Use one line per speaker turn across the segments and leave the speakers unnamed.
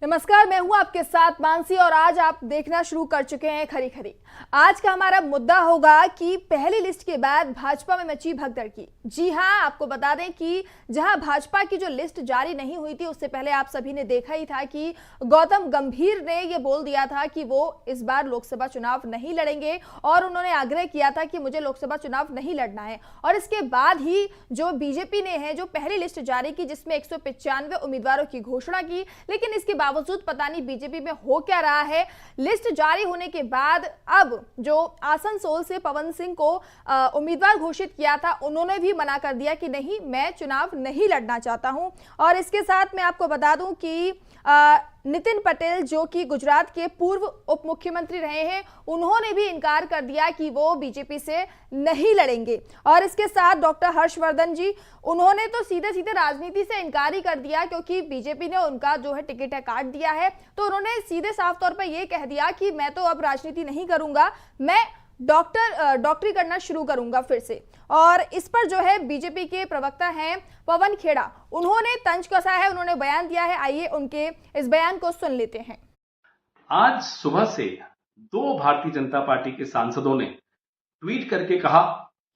नमस्कार, मैं हूं आपके साथ मानसी और आज आप देखना शुरू कर चुके हैं खरी खरी। आज का हमारा मुद्दा होगा कि पहली लिस्ट के बाद भाजपा में मची भगदड़ की। जी हां, आपको बता दें कि जहां भाजपा की जो लिस्ट जारी नहीं हुई थी उससे पहले आप सभी ने देखा ही था कि गौतम गंभीर ने यह बोल दिया था कि वो इस बार लोकसभा चुनाव नहीं लड़ेंगे और उन्होंने आग्रह किया था कि मुझे लोकसभा चुनाव नहीं लड़ना है। और इसके बाद ही जो बीजेपी ने है जो पहली लिस्ट जारी की जिसमें 195 उम्मीदवारों की घोषणा की, लेकिन इसके बावजूद पता नहीं बीजेपी में हो क्या रहा है। लिस्ट जारी होने के बाद अब जो आसनसोल से पवन सिंह को उम्मीदवार घोषित किया था उन्होंने भी मना कर दिया कि नहीं, मैं चुनाव नहीं लड़ना चाहता हूं। और इसके साथ मैं आपको बता दूं कि नितिन पटेल जो कि गुजरात के पूर्व उप मुख्यमंत्री रहे हैं उन्होंने भी इनकार कर दिया कि वो बीजेपी से नहीं लड़ेंगे। और इसके साथ डॉक्टर हर्षवर्धन जी, उन्होंने तो सीधे सीधे राजनीति से इनकार ही कर दिया क्योंकि बीजेपी ने उनका जो है टिकट है काट दिया है। तो उन्होंने सीधे साफ तौर पर यह कह दिया कि मैं तो अब राजनीति नहीं करूंगा, मैं डॉक्टरी करना शुरू करूंगा फिर से। और इस पर जो है बीजेपी के प्रवक्ता हैं पवन खेड़ा, उन्होंने तंज कसा है, उन्होंने बयान दिया है। आइए उनके इस बयान को सुन लेते हैं।
आज सुबह से दो भारतीय जनता पार्टी के सांसदों ने ट्वीट करके कहा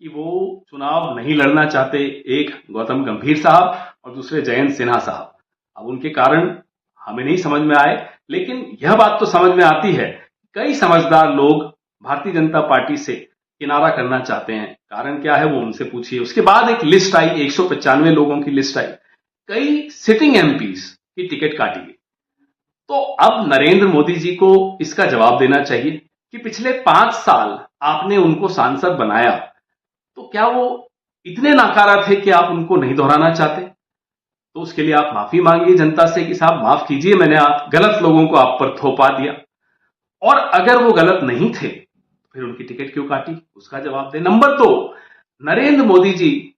कि वो चुनाव नहीं लड़ना चाहते, एक गौतम गंभीर साहब और दूसरे जयंत सिन्हा साहब। अब उनके कारण हमें नहीं समझ में आए, लेकिन यह बात तो समझ में आती है कई समझदार लोग भारतीय जनता पार्टी से किनारा करना चाहते हैं। कारण क्या है वो उनसे पूछिए। उसके बाद एक लिस्ट आई, 195 लोगों की लिस्ट आई, कई सिटिंग एमपीज की टिकट काटी गई। तो अब नरेंद्र मोदी जी को इसका जवाब देना चाहिए कि पिछले 5 साल आपने उनको सांसद बनाया, तो क्या वो इतने नाकारा थे कि आप उनको नहीं दोहराना चाहते? तो उसके लिए आप माफी मांगिए जनता से कि साहब माफ कीजिए, मैंने आप गलत लोगों को आप पर थोपा दिया। और अगर वो गलत नहीं थे फिर उनकी टिकट क्यों काटी, उसका जवाब दे। नंबर 2, नरेंद्र मोदी जी,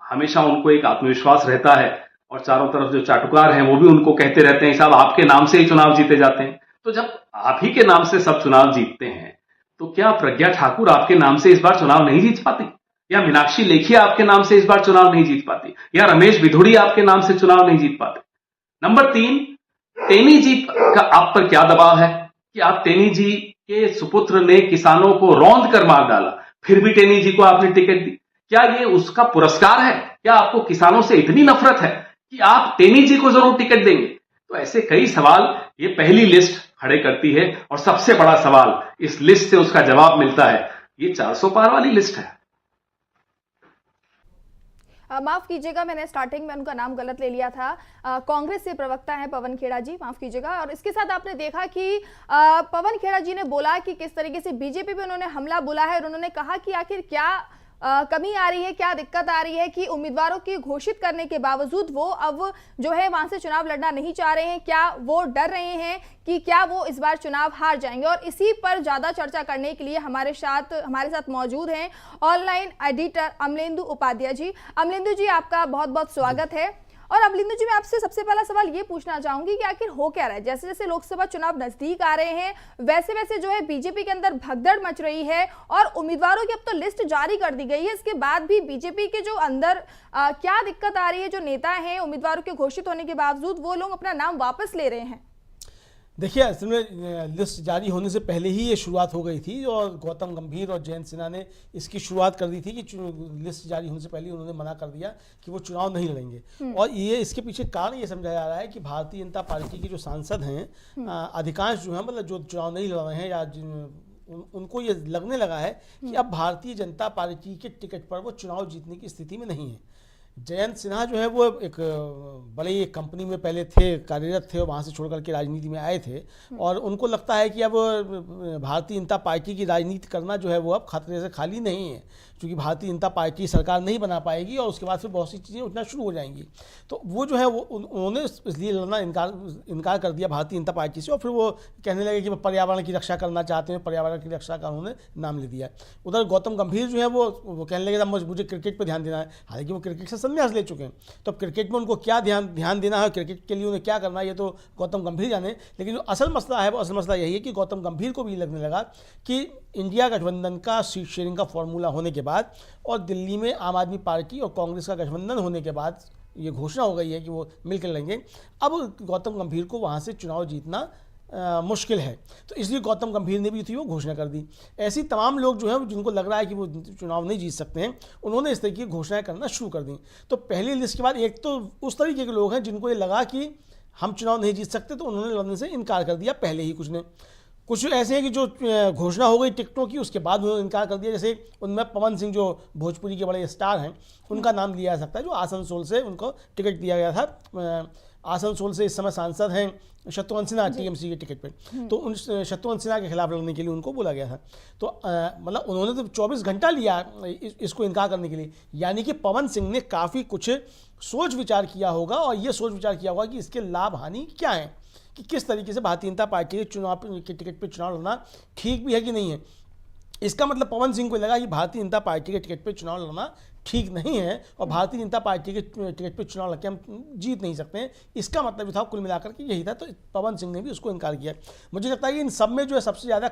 हमेशा उनको एक आत्मविश्वास रहता है और चारों तरफ जो चाटुकार हैं वो भी उनको कहते रहते हैं साहब आपके नाम से ही चुनाव जीते जाते हैं। तो जब आप ही के नाम से सब चुनाव जीतते हैं तो क्या प्रज्ञा ठाकुर आपके नाम से इस बार चुनाव नहीं जीत पाती, या मीनाक्षी लेखिया आपके नाम से इस बार चुनाव नहीं जीत पाती, या रमेश बिधूड़ी आपके नाम से चुनाव नहीं जीत पाते? नंबर 3, टेनी जी का आप पर क्या दबाव है कि आप टेनी जी के सुपुत्र ने किसानों को रौंद कर मार डाला, फिर भी टेनी जी को आपने टिकट दी? क्या ये उसका पुरस्कार है? क्या आपको किसानों से इतनी नफरत है कि आप टेनी जी को जरूर टिकट देंगे? तो ऐसे कई सवाल ये पहली लिस्ट खड़े करती है। और सबसे बड़ा सवाल इस लिस्ट से उसका जवाब मिलता है, ये 400 पार वाली लिस्ट है।
माफ कीजिएगा, मैंने स्टार्टिंग में उनका नाम गलत ले लिया था। कांग्रेस से प्रवक्ता हैं पवन खेड़ा जी, माफ कीजिएगा। और इसके साथ आपने देखा कि पवन खेड़ा जी ने बोला कि किस तरीके से बीजेपी पे उन्होंने हमला बोला है और उन्होंने कहा कि आखिर क्या कमी आ रही है, क्या दिक्कत आ रही है कि उम्मीदवारों की घोषित करने के बावजूद वो अब जो है वहां से चुनाव लड़ना नहीं चाह रहे हैं। क्या वो डर रहे हैं कि क्या वो इस बार चुनाव हार जाएंगे? और इसी पर ज्यादा चर्चा करने के लिए हमारे साथ मौजूद हैं ऑनलाइन एडिटर अमलेंदु उपाध्याय जी। अमलेंदु जी, आपका बहुत बहुत स्वागत है। और अमलेंदु जी, मैं आपसे सबसे पहला सवाल ये पूछना चाहूंगी कि आखिर हो क्या रहा है? जैसे जैसे लोकसभा चुनाव नजदीक आ रहे हैं वैसे वैसे जो है बीजेपी के अंदर भगदड़ मच रही है और उम्मीदवारों की अब तो लिस्ट जारी कर दी गई है, इसके बाद भी बीजेपी के जो अंदर क्या दिक्कत आ रही है? जो नेता हैं उम्मीदवारों के घोषित होने के बावजूद वो लोग अपना नाम वापस ले रहे हैं।
देखिए, असल में लिस्ट जारी होने से पहले ही ये शुरुआत हो गई थी और गौतम गंभीर और जयंत सिन्हा ने इसकी शुरुआत कर दी थी कि लिस्ट जारी होने से पहले उन्होंने मना कर दिया कि वो चुनाव नहीं लड़ेंगे। और ये इसके पीछे कारण ये समझा जा रहा है कि भारतीय जनता पार्टी के जो सांसद हैं अधिकांश जो हैं, मतलब जो चुनाव नहीं लड़ रहे हैं या उनको ये लगने लगा है कि अब भारतीय जनता पार्टी के टिकट पर वो चुनाव जीतने की स्थिति में नहीं है। जयंत सिन्हा जो है वो एक बड़ी एक कंपनी में पहले थे, कार्यरत थे और वहाँ से छोड़ करके राजनीति में आए थे और उनको लगता है कि अब भारतीय जनता पार्टी की राजनीति करना जो है वो अब खतरे से खाली नहीं है, क्योंकि भारतीय जनता पार्टी सरकार नहीं बना पाएगी और उसके बाद फिर बहुत सी चीज़ें उठना शुरू हो जाएंगी। तो वो जो है वो उन्होंने इसलिए लड़ना इनकार कर दिया भारतीय जनता पार्टी से और फिर वो कहने लगे कि पर्यावरण की रक्षा करना चाहते हैं, पर्यावरण की रक्षा का उन्होंने नाम ले दिया। उधर गौतम गंभीर जो है वो कहने लगे मुझे क्रिकेट पर ध्यान देना है, हालांकि वो क्रिकेट से संन्यास ले चुके हैं। तो अब क्रिकेट में उनको क्या ध्यान देना है, क्रिकेट के लिए उन्हें क्या करना है, ये तो गौतम गंभीर जाने। लेकिन जो असल मसला है वो असल मसला यही है कि गौतम गंभीर को भी लगने लगा कि इंडिया गठबंधन का सीट शेयरिंग का फॉर्मूला होने के बाद और दिल्ली में आम आदमी पार्टी और कांग्रेस का गठबंधन होने के बाद ये घोषणा हो गई है कि वो मिलकर लड़ेंगे। अब गौतम गंभीर को वहाँ से चुनाव जीतना मुश्किल है, तो इसलिए गौतम गंभीर ने भी थी वो घोषणा कर दी। ऐसी तमाम लोग जो है जिनको लग रहा है कि वो चुनाव नहीं जीत सकते हैं, उन्होंने इस तरीके की घोषणाएं करना शुरू कर दी। तो पहली लिस्ट के बाद एक तो उस तरीके के लोग हैं जिनको ये लगा कि हम चुनाव नहीं जीत सकते, तो उन्होंने लड़ने से इनकार कर दिया पहले ही। कुछ ऐसे हैं कि जो घोषणा हो गई टिकटों की, उसके बाद उन्होंने इनकार कर दिया। जैसे उनमें पवन सिंह जो भोजपुरी के बड़े स्टार हैं, उनका नाम लिया जा सकता है, जो आसनसोल से उनको टिकट दिया गया था। आसनसोल से इस समय सांसद हैं शत्रुघ्न सिन्हा टीएमसी के टिकट पे, तो उन शत्रुघ्न सिन्हा के खिलाफ लड़ने के लिए उनको बोला गया था। तो मतलब उन्होंने तो 24 घंटा लिया इसको इनकार करने के लिए, यानी कि पवन सिंह ने काफ़ी कुछ सोच विचार किया होगा, और ये सोच विचार किया होगा कि इसके लाभ हानि क्या है, कि किस तरीके से भारतीय जनता पार्टी के चुनाव के टिकट पे चुनाव लड़ना ठीक भी है कि नहीं है। इसका मतलब पवन सिंह को लगा कि भारतीय जनता पार्टी के टिकट पे चुनाव लड़ना ठीक नहीं है, और भारतीय जनता पार्टी के टिकट पे चुनाव लड़के हम जीत नहीं सकते हैं। इसका मतलब था कुल मिलाकर के यही था, तो पवन सिंह ने भी उसको इनकार किया। मुझे लगता है कि इन सब में जो है सबसे ज़्यादा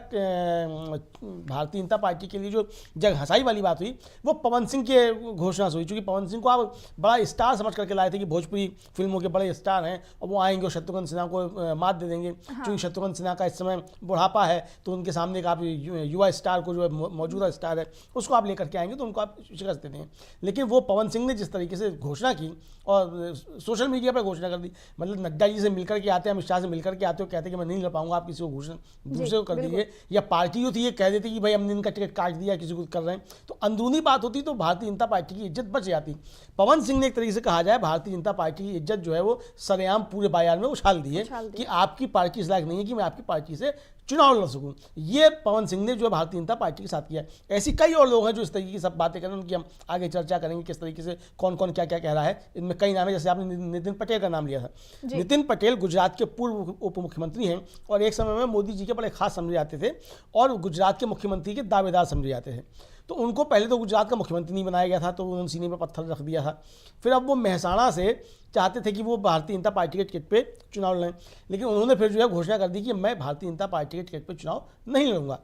भारतीय जनता पार्टी के लिए जो जग हंसाई वाली बात हुई वो पवन सिंह के घोषणा से हुई, चूँकि पवन सिंह को आप बड़ा स्टार समझ करके लाए थे कि भोजपुरी फिल्मों के बड़े स्टार हैं और वो आएंगे और शत्रुघ्न सिन्हा को मात दे देंगे। क्योंकि शत्रुघ्न सिन्हा का इस समय बुढ़ापा है, तो उनके सामने एक आप युवा स्टार को, जो है मौजूदा स्टार है, उसको आप लेकर के आएंगे तो उनको आप शिकस्त दे देंगे। लेकिन वो पवन सिंह ने जिस तरीके से घोषणा की और सोशल मीडिया पर घोषणा कर दी, मतलब नड्डा जी से मिलकर के आते हैं, अमित शाह से मिलकर के आते हो, कहते हैं कि मैं नहीं लड़ पाऊंगा, आप किसी को घोषणा दूसरे को कर दीजिए, या पार्टी जो थी ये कह देती कि भाई हमने इनका टिकट काट दिया, किसी को कर रहे हैं, तो अंदरूनी बात होती तो भारतीय जनता पार्टी की इज्जत बच जाती। पवन सिंह ने एक तरीके से कहा जाए भारतीय जनता पार्टी की इज्जत जो है वो सरेआम पूरे बाजार में उछाल दी है कि आपकी पार्टी इस लायक नहीं है कि मैं आपकी पार्टी से चुनाव लड़ सकूं। ये पवन सिंह ने जो भारतीय जनता पार्टी के साथ किया। ऐसी कई और लोग हैं जो इस तरीके की सब बातें कर रहे हैं, उनकी हम आगे चर्चा करेंगे किस तरीके से कौन कौन क्या क्या कह रहा है। इनमें कई नाम है, जैसे आपने नितिन पटेल का नाम लिया था। नितिन पटेल गुजरात के पूर्व उप मुख्यमंत्री हैं और एक समय में मोदी जी के बड़े खास समझे जाते थे और गुजरात के मुख्यमंत्री के दावेदार समझे जाते थे। तो उनको पहले तो गुजरात का मुख्यमंत्री नहीं बनाया गया था, तो उन्होंने सीने में पत्थर रख दिया था। फिर अब वो मेहसाणा से चाहते थे कि वो भारतीय जनता पार्टी के टिकट पे चुनाव लड़ें, लेकिन उन्होंने फिर जो है घोषणा कर दी कि मैं भारतीय जनता पार्टी के टिकट पे चुनाव नहीं लड़ूंगा।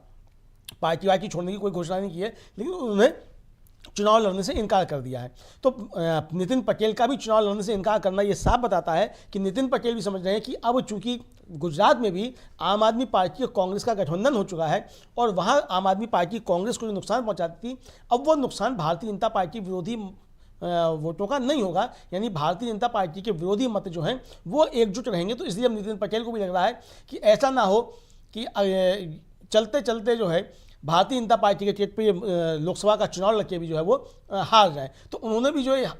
पार्टी वार्टी छोड़ने की कोई घोषणा नहीं की है, लेकिन उन्होंने चुनाव लड़ने से इनकार कर दिया है। तो नितिन पटेल का भी चुनाव लड़ने से इनकार करना ये साफ बताता है कि नितिन पटेल भी समझ रहे हैं कि अब चूंकि गुजरात में भी आम आदमी पार्टी और कांग्रेस का गठबंधन हो चुका है और वहाँ आम आदमी पार्टी कांग्रेस को जो नुकसान पहुँचाती थी, अब वो नुकसान भारतीय जनता पार्टी विरोधी वोटों का नहीं होगा, यानी भारतीय जनता पार्टी के विरोधी मत जो हैं वो एकजुट रहेंगे। तो इसलिए अब नितिन पटेल को भी लग रहा है कि ऐसा ना हो कि चलते चलते जो है भारतीय जनता पार्टी के टिकट पे लोकसभा का चुनाव लड़के भी जो है वो हार जाए। तो उन्होंने भी जो है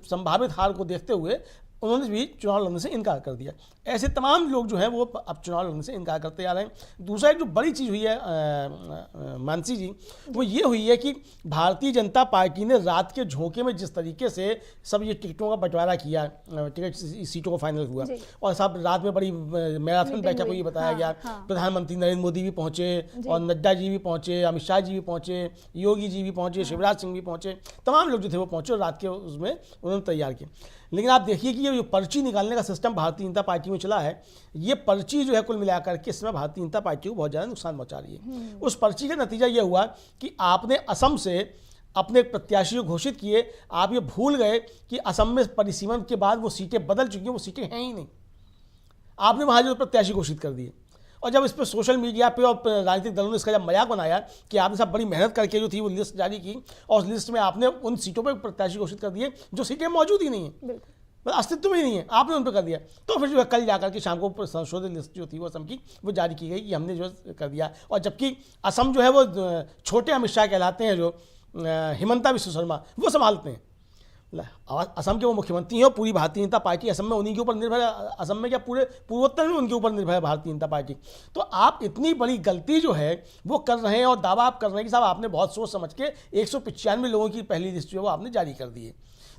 संभावित हार को देखते हुए उन्होंने भी चुनाव लड़ने से इनकार कर दिया। ऐसे तमाम लोग जो हैं वो अब चुनाव लड़ने से इनकार करते आ रहे हैं। दूसरा एक जो बड़ी चीज़ हुई है मानसी जी, वो ये हुई है कि भारतीय जनता पार्टी ने रात के झोंके में जिस तरीके से सब ये टिकटों का बंटवारा किया, टिकट सीटों को फाइनल हुआ और सब रात में बड़ी मैराथन बैठक हुई, बताया गया। प्रधानमंत्री नरेंद्र मोदी भी पहुँचे और नड्डा जी भी पहुँचे, अमित शाह जी भी पहुँचे, योगी जी भी पहुँचे, शिवराज सिंह भी पहुँचे, तमाम लोग जो थे वो पहुँचे और रात के उसमें उन्होंने तैयार किए। लेकिन आप देखिए कि ये जो पर्ची निकालने का सिस्टम भारतीय जनता पार्टी में चला है, ये पर्ची जो है कुल मिलाकर के इसमें भारतीय जनता पार्टी को बहुत ज़्यादा नुकसान पहुंचा रही है। उस पर्ची का नतीजा ये हुआ कि आपने असम से अपने प्रत्याशी को घोषित किए, आप ये भूल गए कि असम में परिसीमन के बाद वो सीटें बदल चुकी हैं, वो सीटें हैं ही नहीं। आपने वहाँ जो प्रत्याशी घोषित कर दिए और जब इस पर सोशल मीडिया पे और राजनीतिक दलों ने इसका जब मजाक बनाया कि आपने सब बड़ी मेहनत करके जो थी वो लिस्ट जारी की और उस लिस्ट में आपने उन सीटों पर प्रत्याशी घोषित कर दिए जो सीटें मौजूद ही नहीं है, अस्तित्व में ही नहीं है, आपने उन पर कर दिया। तो फिर जो है कल जाकर के शाम को संशोधित लिस्ट जो थी वो असम की वो जारी की गई कि हमने जो कर दिया। और जबकि असम जो है वो छोटे अमित शाह कहलाते हैं, जो हिमंता बिस्वा शर्मा वो संभालते हैं। असम के वो मुख्यमंत्री हैं और पूरी भारतीय जनता पार्टी असम में उन्हीं के ऊपर निर्भर है। असम में क्या पूरे पूर्वोत्तर में उनके ऊपर निर्भर है भारतीय जनता पार्टी। तो आप इतनी बड़ी गलती जो है वो कर रहे हैं और दावा आप कर रहे हैं कि साहब आपने बहुत सोच समझ के 195 लोगों की पहली लिस्ट जो है वो आपने जारी कर दी है।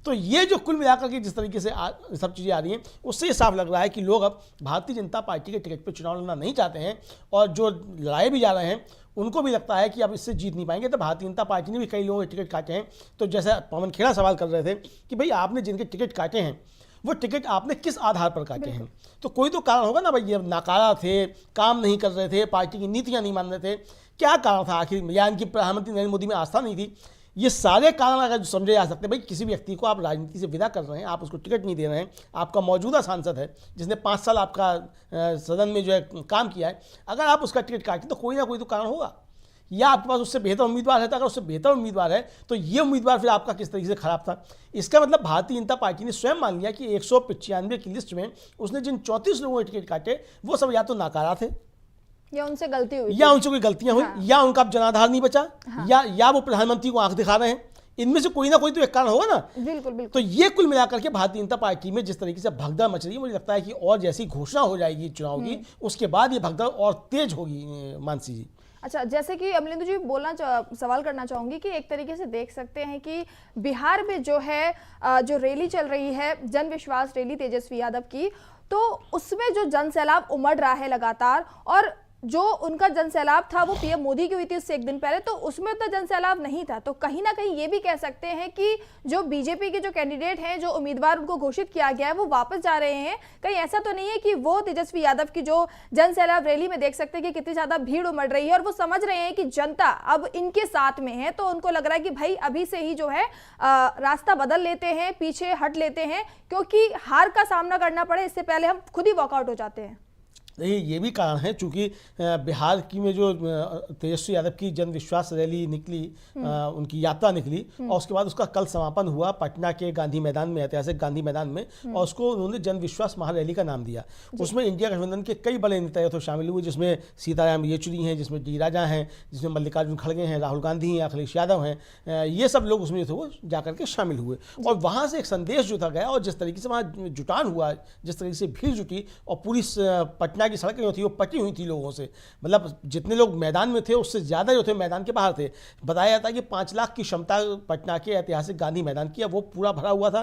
तो ये जो कुल मिलाकर के जिस तरीके से सब चीज़ें आ रही हैं उससे ये साफ लग रहा है कि लोग अब भारतीय जनता पार्टी के टिकट पर चुनाव लड़ना नहीं चाहते हैं और जो लड़ाए भी जा रहे हैं उनको भी लगता है कि अब इससे जीत नहीं पाएंगे। तो भारतीय जनता पार्टी ने भी कई लोगों के टिकट काटे हैं। तो जैसा पवन खेड़ा सवाल कर रहे थे कि भाई आपने जिनके टिकट काटे हैं वो टिकट आपने किस आधार पर काटे हैं, तो कोई तो कारण होगा ना भाई, ये नाकारा थे, काम नहीं कर रहे थे, पार्टी की नीतियाँ नहीं मान रहे थे, क्या कारण था आखिर, या इनकी प्रधानमंत्री नरेंद्र मोदी में आस्था नहीं थी, ये सारे कारण अगर समझे जा सकते हैं, भाई किसी व्यक्ति को आप राजनीति से विदा कर रहे हैं, आप उसको टिकट नहीं दे रहे हैं, आपका मौजूदा सांसद है जिसने 5 साल आपका सदन में जो है काम किया है, अगर आप उसका टिकट काटें तो कोई ना कोई तो कारण होगा, या आपके पास उससे बेहतर उम्मीदवार है। तो अगर उससे बेहतर उम्मीदवार है तो ये उम्मीदवार फिर आपका किस तरीके से खराब था। इसका मतलब भारतीय जनता पार्टी ने स्वयं मान लिया कि 195 की लिस्ट में उसने जिन 34 लोगों के टिकट काटे वो सब या तो नाकारा थे,
या उनसे गलती हुई,
या उनसे कोई गलतियां हुई,
हाँ।
या उनका जनाधार नहीं बचा, या वो प्रधानमंत्री को आंख दिखा रहे हैं। इनमें से कोई ना कोई तो एक कारण होगा ना।
बिल्कुल बिल्कुल।
तो ये कुल मिलाकर के भारतीय जनता पार्टी में जिस तरीके से भगदड़ मच रही है, मुझे लगता है कि और जैसी घोषणा हो जाएगी चुनाव की, उसके बाद ये भगदड़ और तेज होगी। मानसी जी,
अच्छा, जैसे कि अमलेंदु जी सवाल करना चाहूंगी कि एक तरीके से देख सकते हैं कि बिहार में जो है जो रैली चल रही है, जन विश्वास रैली तेजस्वी यादव की, तो उसमें जो जन सैलाब उमड़ रहा है लगातार, और जो उनका जन सैलाब था वो पीएम मोदी की हुई थी उससे एक दिन पहले, तो उसमें उतना जन सैलाब नहीं था। तो कहीं ना कहीं ये भी कह सकते हैं कि जो बीजेपी के जो कैंडिडेट हैं, जो उम्मीदवार उनको घोषित किया गया है, वो वापस जा रहे हैं। कहीं ऐसा तो नहीं है कि वो तेजस्वी यादव की जो जन सैलाब रैली में देख सकते हैं कि कितनी ज्यादा भीड़ उमड़ रही है, और वो समझ रहे हैं कि जनता अब इनके साथ में है, तो उनको लग रहा है कि भाई अभी से ही जो है रास्ता बदल लेते हैं, पीछे हट लेते हैं, क्योंकि हार का सामना करना पड़े इससे पहले हम खुद ही वॉकआउट हो जाते हैं।
ये भी कारण है, चूंकि बिहार की में जो तेजस्वी यादव की जन विश्वास रैली निकली, उनकी यात्रा निकली, और उसके बाद उसका कल समापन हुआ पटना के गांधी मैदान में, ऐतिहासिक गांधी मैदान में, और उसको उन्होंने जन विश्वास महारैली का नाम दिया। उसमें इंडिया गठबंधन के कई बड़े नेता तो शामिल हुए, जिसमें सीताराम येचुरी हैं, जिसमें डी राजा हैं, जिसमें मल्लिकार्जुन खड़गे हैं, राहुल गांधी हैं, अखिलेश यादव हैं, ये सब लोग उसमें जो थे वो जाकर के शामिल हुए। और वहाँ से एक संदेश जो था गया, और जिस तरीके से वहाँ जुटान हुआ, जिस तरीके से भीड़ जुटी, और पूरी पटना की सड़कें जो थी वो पटी हुई थी लोगों से, मतलब जितने लोग मैदान में थे उससे ज़्यादा जो थे मैदान के बाहर थे। बताया जाता है कि 5 लाख की क्षमता पटना के ऐतिहासिक गांधी मैदान की, वो पूरा भरा हुआ था।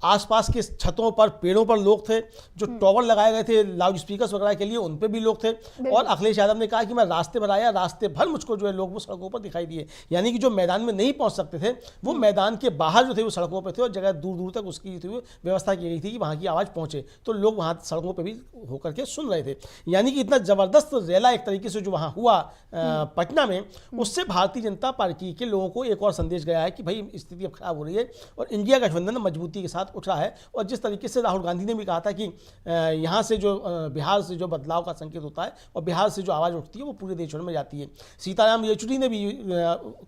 आसपास के छतों पर, पेड़ों पर लोग थे, जो टॉवर लगाए गए थे लाउड स्पीकर्स वगैरह के लिए, उन पर भी लोग थे। और अखिलेश यादव ने कहा कि मैं रास्ते भर आया, रास्ते भर मुझको जो है लोग वो सड़कों पर दिखाई दिए, यानी कि जो मैदान में नहीं पहुंच सकते थे वो मैदान के बाहर जो थे वो सड़कों पर थे, और जगह दूर दूर तक उसकी व्यवस्था की गई थी कि वहाँ की आवाज़ पहुंचे, तो लोग वहाँ सड़कों पर भी होकर के सुन रहे थे। यानी कि इतना जबरदस्त रैला एक तरीके से जो वहां हुआ पटना में, उससे भारतीय जनता पार्टी के लोगों को एक और संदेश गया है कि भाई स्थिति अब खराब हो रही है और इंडिया गठबंधन मजबूती के साथ उठ रहा है। और जिस तरीके से राहुल गांधी ने भी कहा था कि यहां से जो बिहार से जो बदलाव का संकेत होता है और बिहार से जो आवाज़ उठती है वो पूरे देश में जाती है। सीताराम येचुरी ने भी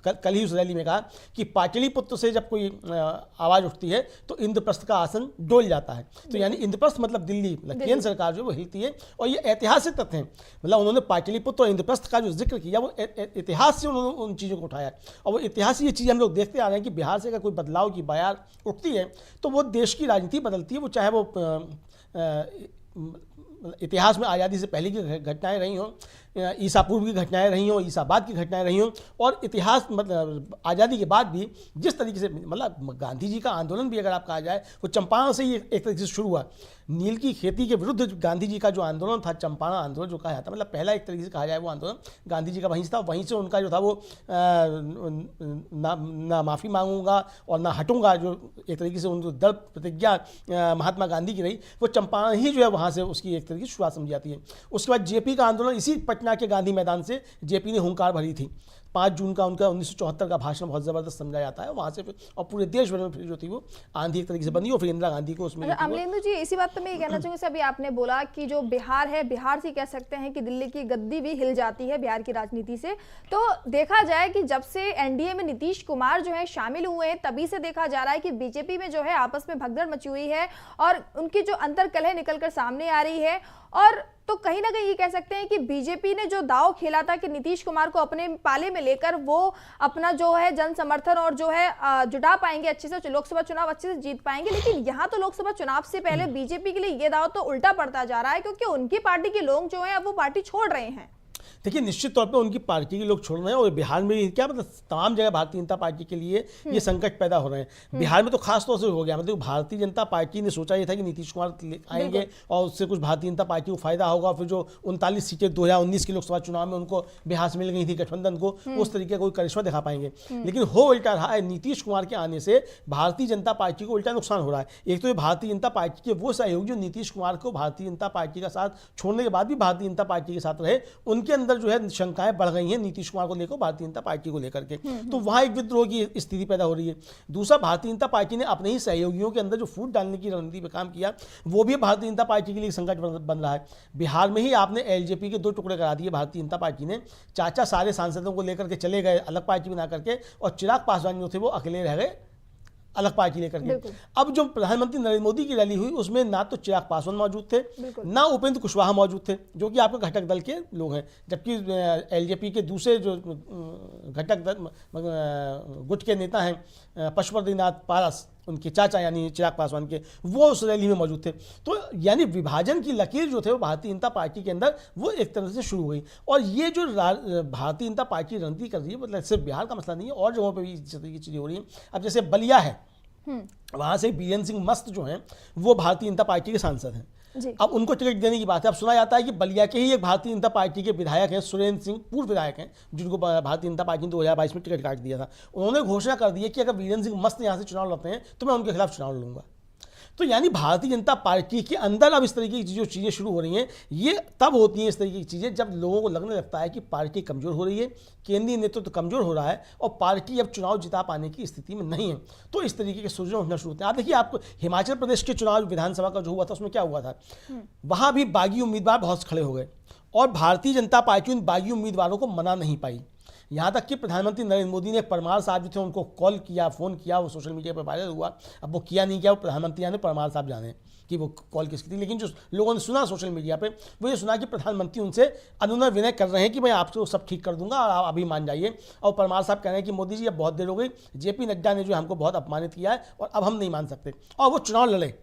कल ही उस रैली में कहा कि पाटलिपुत्र से जब कोई आवाज़ उठती है तो इंद्रप्रस्थ का आसन डोल जाता है। तो यानी इंद्रप्रस्थ मतलब दिल्ली, केंद्र सरकार जो वो हिलती है, और ये ऐतिहासिक तथ्य हैं। मतलब उन्होंने पाटलिपुत्र और इंद्रप्रस्थ का जो जिक्र किया वो इतिहास से उन्होंने उन चीज़ों को उठाया, और वो इतिहास ये चीज़ हम लोग देखते आ रहे हैं कि बिहार से अगर कोई बदलाव की बयार उठती है तो वो देश की राजनीति बदलती है। वो चाहे वो इतिहास में आज़ादी से पहले की घटनाएं रही हों, ईसा पूर्व की घटनाएं रही हों, ईसा बाद की घटनाएं रही हों, और इतिहास मतलब आज़ादी के बाद भी जिस तरीके से मतलब गांधी जी का आंदोलन भी अगर आप कहा जाए वो चंपारण से ही एक तरीके से शुरू हुआ। नील की खेती के विरुद्ध गांधी जी का जो आंदोलन था, चंपारण आंदोलन जो कहा जाता, मतलब पहला एक तरीके से कहा जाए वो आंदोलन गांधी जी का वहीं से था। वहीं से उनका जो था वो ना माफ़ी मांगूंगा और ना हटूंगा, जो एक तरीके से उनको दृढ़ प्रतिज्ञा महात्मा गांधी की रही, वो चंपारण ही जो है वहाँ से उसकी एक तरीके से शुरुआत समझी जाती है। उसके बाद जेपी का आंदोलन इसी पटना के गांधी मैदान से जेपी ने हुंकार भरी थी। 5 जून का उनका 1974 का भाषण बहुत ज़बरदस्त समझा जाता है वहाँ से, और पूरे देश भर में फिर जो थी वो आंधी एक तरीके से बनी, और फिर इंदिरा गांधी को उसमें।
अमलेंदु जी, इसी बात पर मैं ये कहना चाहूँगी, अभी आपने बोला कि जो बिहार है, बिहार से कह सकते हैं कि दिल्ली की गद्दी भी हिल जाती है बिहार की राजनीति से। तो देखा जाए कि जब से एनडीए में नीतीश कुमार जो है शामिल हुए हैं, तभी से देखा जा रहा है कि बीजेपी में जो है आपस में भगदड़ मची हुई है, और उनकी जो अंतर्कलह निकलकर सामने आ रही है। और तो कहीं ना कहीं ये कह सकते हैं कि बीजेपी ने जो दांव खेला था कि नीतीश कुमार को अपने पाले में लेकर वो अपना जो है जन समर्थन और जो है जुटा पाएंगे, अच्छे से लोकसभा चुनाव अच्छे से जीत पाएंगे। लेकिन यहाँ तो लोकसभा चुनाव से पहले बीजेपी के लिए ये दांव तो उल्टा पड़ता जा रहा है, क्योंकि उनकी पार्टी के लोग जो है अब वो पार्टी छोड़ रहे हैं।
देखिए, निश्चित तौर पे उनकी पार्टी के लोग छोड़ रहे हैं, और बिहार में क्या मतलब तमाम जगह भारतीय जनता पार्टी के लिए ये संकट पैदा हो रहे हैं। बिहार में तो खास तौर से हो गया, मतलब भारतीय जनता पार्टी ने सोचा ये था कि नीतीश कुमार आएंगे और उससे कुछ भारतीय जनता पार्टी को फायदा होगा। फिर जो 39 सीटें 2019 के लोकसभा चुनाव में उनको बिहार से मिल गई थी गठबंधन को, उस तरीके का कोई करिश्मा दिखा पाएंगे। लेकिन हो उल्टा रहा है, नीतीश कुमार के आने से भारतीय जनता पार्टी को उल्टा नुकसान हो रहा है। एक तो भारतीय जनता पार्टी के वो सहयोगी जो नीतीश कुमार को भारतीय जनता पार्टी का साथ छोड़ने के बाद भी भारतीय जनता पार्टी के साथ रहे, उनके अंदर जो है शंकाएं बढ़ गई हैं नीतीश कुमार को लेकर, भारतीय जनता पार्टी को लेकर के, तो वहां एक विद्रोह की स्थिति पैदा हो रही है। दूसरा, भारतीय जनता पार्टी ने अपने ही सहयोगियों के अंदर जो फूट डालने की रणनीति पर काम किया, वो भी भारतीय जनता पार्टी के लिए संकट बन रहा है। बिहार में ही आपने एलजेपी के 2 टुकड़े करा दिए भारतीय जनता पार्टी ने। चाचा सारे सांसदों को लेकर के चले गए अलग पार्टी बना करके, और चिराग पासवान जो थे वो अकेले रह गए अलग पार्टी लेकर के। अब जो प्रधानमंत्री नरेंद्र मोदी की रैली हुई उसमें ना तो चिराग पासवान मौजूद थे, ना उपेंद्र कुशवाहा मौजूद थे, जो कि आपके घटक दल के लोग हैं, जबकि एलजेपी के दूसरे जो घटक दल गुट के नेता हैं पशुपतिनाथ पारस, उनके चाचा यानी चिराग पासवान के, वो उस रैली में मौजूद थे। तो यानी विभाजन की लकीर जो थे वो भारतीय जनता पार्टी के अंदर वो एक तरह से शुरू हुई। और ये जो भारतीय जनता पार्टी रणनीति कर रही है, मतलब सिर्फ बिहार का मसला नहीं है, और जगहों पर भी इस तरह की चीज़ें हो रही हैं। अब जैसे बलिया है, वहाँ से बीरेन सिंह मस्त जो हैं वो भारतीय जनता पार्टी के सांसद हैं। अब उनको टिकट देने की बात है। अब सुना जाता है कि बलिया के ही एक भारतीय जनता पार्टी के विधायक हैं, सुरेंद्र सिंह, पूर्व विधायक हैं, जिनको भारतीय जनता पार्टी ने 2022 में टिकट काट दिया था। उन्होंने घोषणा कर दी है कि अगर बीरेन सिंह मस्त यहाँ से चुनाव लड़ते हैं तो मैं उनके खिलाफ चुनाव लड़ूंगा। तो यानी भारतीय जनता पार्टी के अंदर अब इस तरीके की जो चीज़ें शुरू हो रही हैं, ये तब होती हैं इस तरीके की चीज़ें जब लोगों को लगने लगता है कि पार्टी कमज़ोर हो रही है, केंद्रीय नेतृत्व तो कमज़ोर हो रहा है और पार्टी अब चुनाव जिता पाने की स्थिति में नहीं है। तो इस तरीके के सूचना उठना शुरू होते हैं। आप देखिए, आपको हिमाचल प्रदेश के चुनाव विधानसभा का जो हुआ था उसमें क्या हुआ था, वहाँ भी बागी उम्मीदवार बहुत खड़े हो गए और भारतीय जनता पार्टी उन बागी उम्मीदवारों को मना नहीं पाई। यहाँ तक कि प्रधानमंत्री नरेंद्र मोदी ने परमार साहब जो थे उनको कॉल किया, फ़ोन किया, वो सोशल मीडिया पर वायरल हुआ। अब वो किया नहीं किया, वो प्रधानमंत्री ने परमार साहब जाने कि वो कॉल किसकी थी, लेकिन जो लोगों ने सुना सोशल मीडिया पे वो ये सुना कि प्रधानमंत्री उनसे अनुनय विनय कर रहे हैं कि मैं आपको सब ठीक कर दूंगा, आप अभी मान जाइए। और परमार साहब कह रहे हैं कि मोदी जी अब बहुत देर हो गई, जेपी नड्डा ने जो हमको बहुत अपमानित किया है और अब हम नहीं मान सकते, और वो चुनाव लड़े।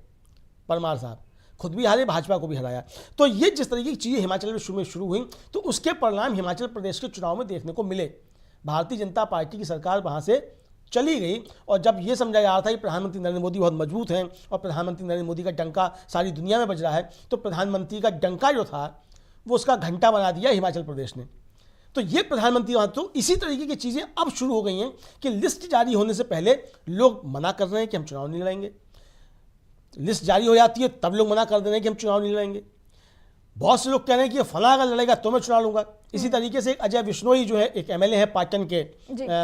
परमार साहब खुद भी हारे, भाजपा को भी हराया। तो ये जिस तरीके की चीज़ें हिमाचल में शुरू हुई, तो उसके परिणाम हिमाचल प्रदेश के चुनाव में देखने को मिले। भारतीय जनता पार्टी की सरकार वहाँ से चली गई और जब ये समझा जा रहा था कि प्रधानमंत्री नरेंद्र मोदी बहुत मजबूत हैं और प्रधानमंत्री नरेंद्र मोदी का डंका सारी दुनिया में बज रहा है, तो प्रधानमंत्री का डंका जो था वो उसका घंटा बना दिया हिमाचल प्रदेश ने। तो ये प्रधानमंत्री वहाँ, तो इसी तरीके की चीज़ें अब शुरू हो गई हैं कि लिस्ट जारी होने से पहले लोग मना कर रहे हैं कि हम चुनाव नहीं लड़ेंगे। लिस्ट जारी हो जाती है तब लोग मना कर दे रहे हैं कि हम चुनाव नहीं लड़ेंगे। बहुत से लोग कह रहे हैं कि ये फलां अगर लड़ेगा तो मैं चुनाव लूंगा। इसी तरीके से एक अजय विश्नोई जो है, एक एमएलए है पाटन के,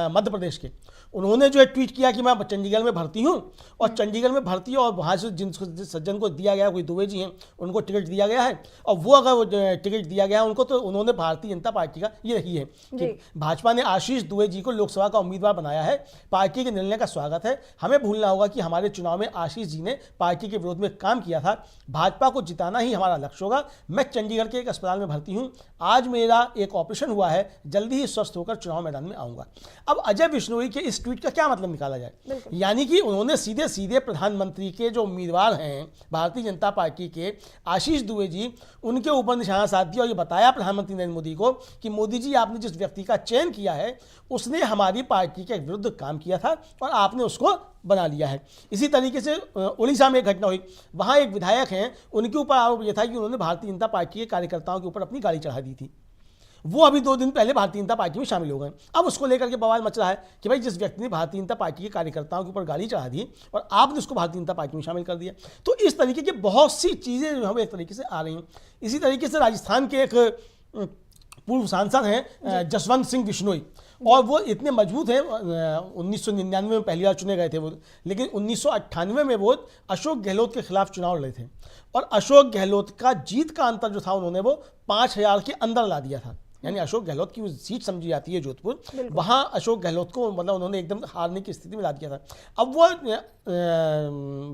मध्य प्रदेश के, उन्होंने जो है ट्वीट किया कि मैं चंडीगढ़ में भर्ती हूँ और चंडीगढ़ में भर्ती और वहाँ से जिन सज्जन को दिया गया, कोई दुबे जी हैं, उनको टिकट दिया गया है और वो अगर वो टिकट दिया गया उनको, तो उन्होंने भारतीय जनता पार्टी का ये रही है कि भाजपा ने आशीष दुबे जी को लोकसभा का उम्मीदवार बनाया है, पार्टी के निर्णय का स्वागत है। हमें भूलना होगा कि हमारे चुनाव में आशीष जी ने पार्टी के विरोध में काम किया था, भाजपा को जिताना ही हमारा लक्ष्य होगा। मैं चंडीगढ़ के एक अस्पताल में भर्ती हूँ, आज मेरा एक ऑपरेशन हुआ है, जल्दी ही स्वस्थ होकर चुनाव मैदान में आऊंगा। अब अजय विश्नोई के इस ट्वीट का क्या मतलब निकाला जाए, यानी कि उन्होंने सीधे सीधे प्रधानमंत्री के जो उम्मीदवार हैं भारतीय जनता पार्टी के आशीष दुबे जी, उनके ऊपर निशाना साध दिया और ये बताया प्रधानमंत्री नरेंद्र मोदी को कि मोदी जी आपने जिस व्यक्ति का चयन किया है उसने हमारी पार्टी के विरुद्ध काम किया था और आपने उसको बना लिया है। इसी तरीके से उड़ीसा में एक घटना हुई, वहाँ एक विधायक हैं, उनके ऊपर आरोप यह था कि उन्होंने भारतीय जनता पार्टी के कार्यकर्ताओं के ऊपर अपनी गाड़ी चढ़ा दी थी। वो अभी 2 दिन पहले भारतीय जनता पार्टी में शामिल हो गए। अब उसको लेकर के बवाल मच रहा है कि भाई जिस व्यक्ति ने भारतीय जनता पार्टी के कार्यकर्ताओं के ऊपर गाड़ी चढ़ा दी और आपने उसको भारतीय जनता पार्टी में शामिल कर दिया। तो इस तरीके की बहुत सी चीज़ें जो है एक तरीके से आ रही हैं। इसी तरीके से राजस्थान के एक पूर्व सांसद हैं जसवंत सिंह बिश्नोई, और वो इतने मजबूत हैं, 1999 में पहली बार चुने गए थे वो, लेकिन 1998 में वो अशोक गहलोत के खिलाफ चुनाव लड़े थे और अशोक गहलोत का जीत का अंतर जो था उन्होंने वो 5000 के अंदर ला दिया था। यानी अशोक गहलोत की वो सीट समझी जाती है जोधपुर, वहाँ अशोक गहलोत को मतलब उन्होंने एकदम हारने की स्थिति में ला दिया था। अब वो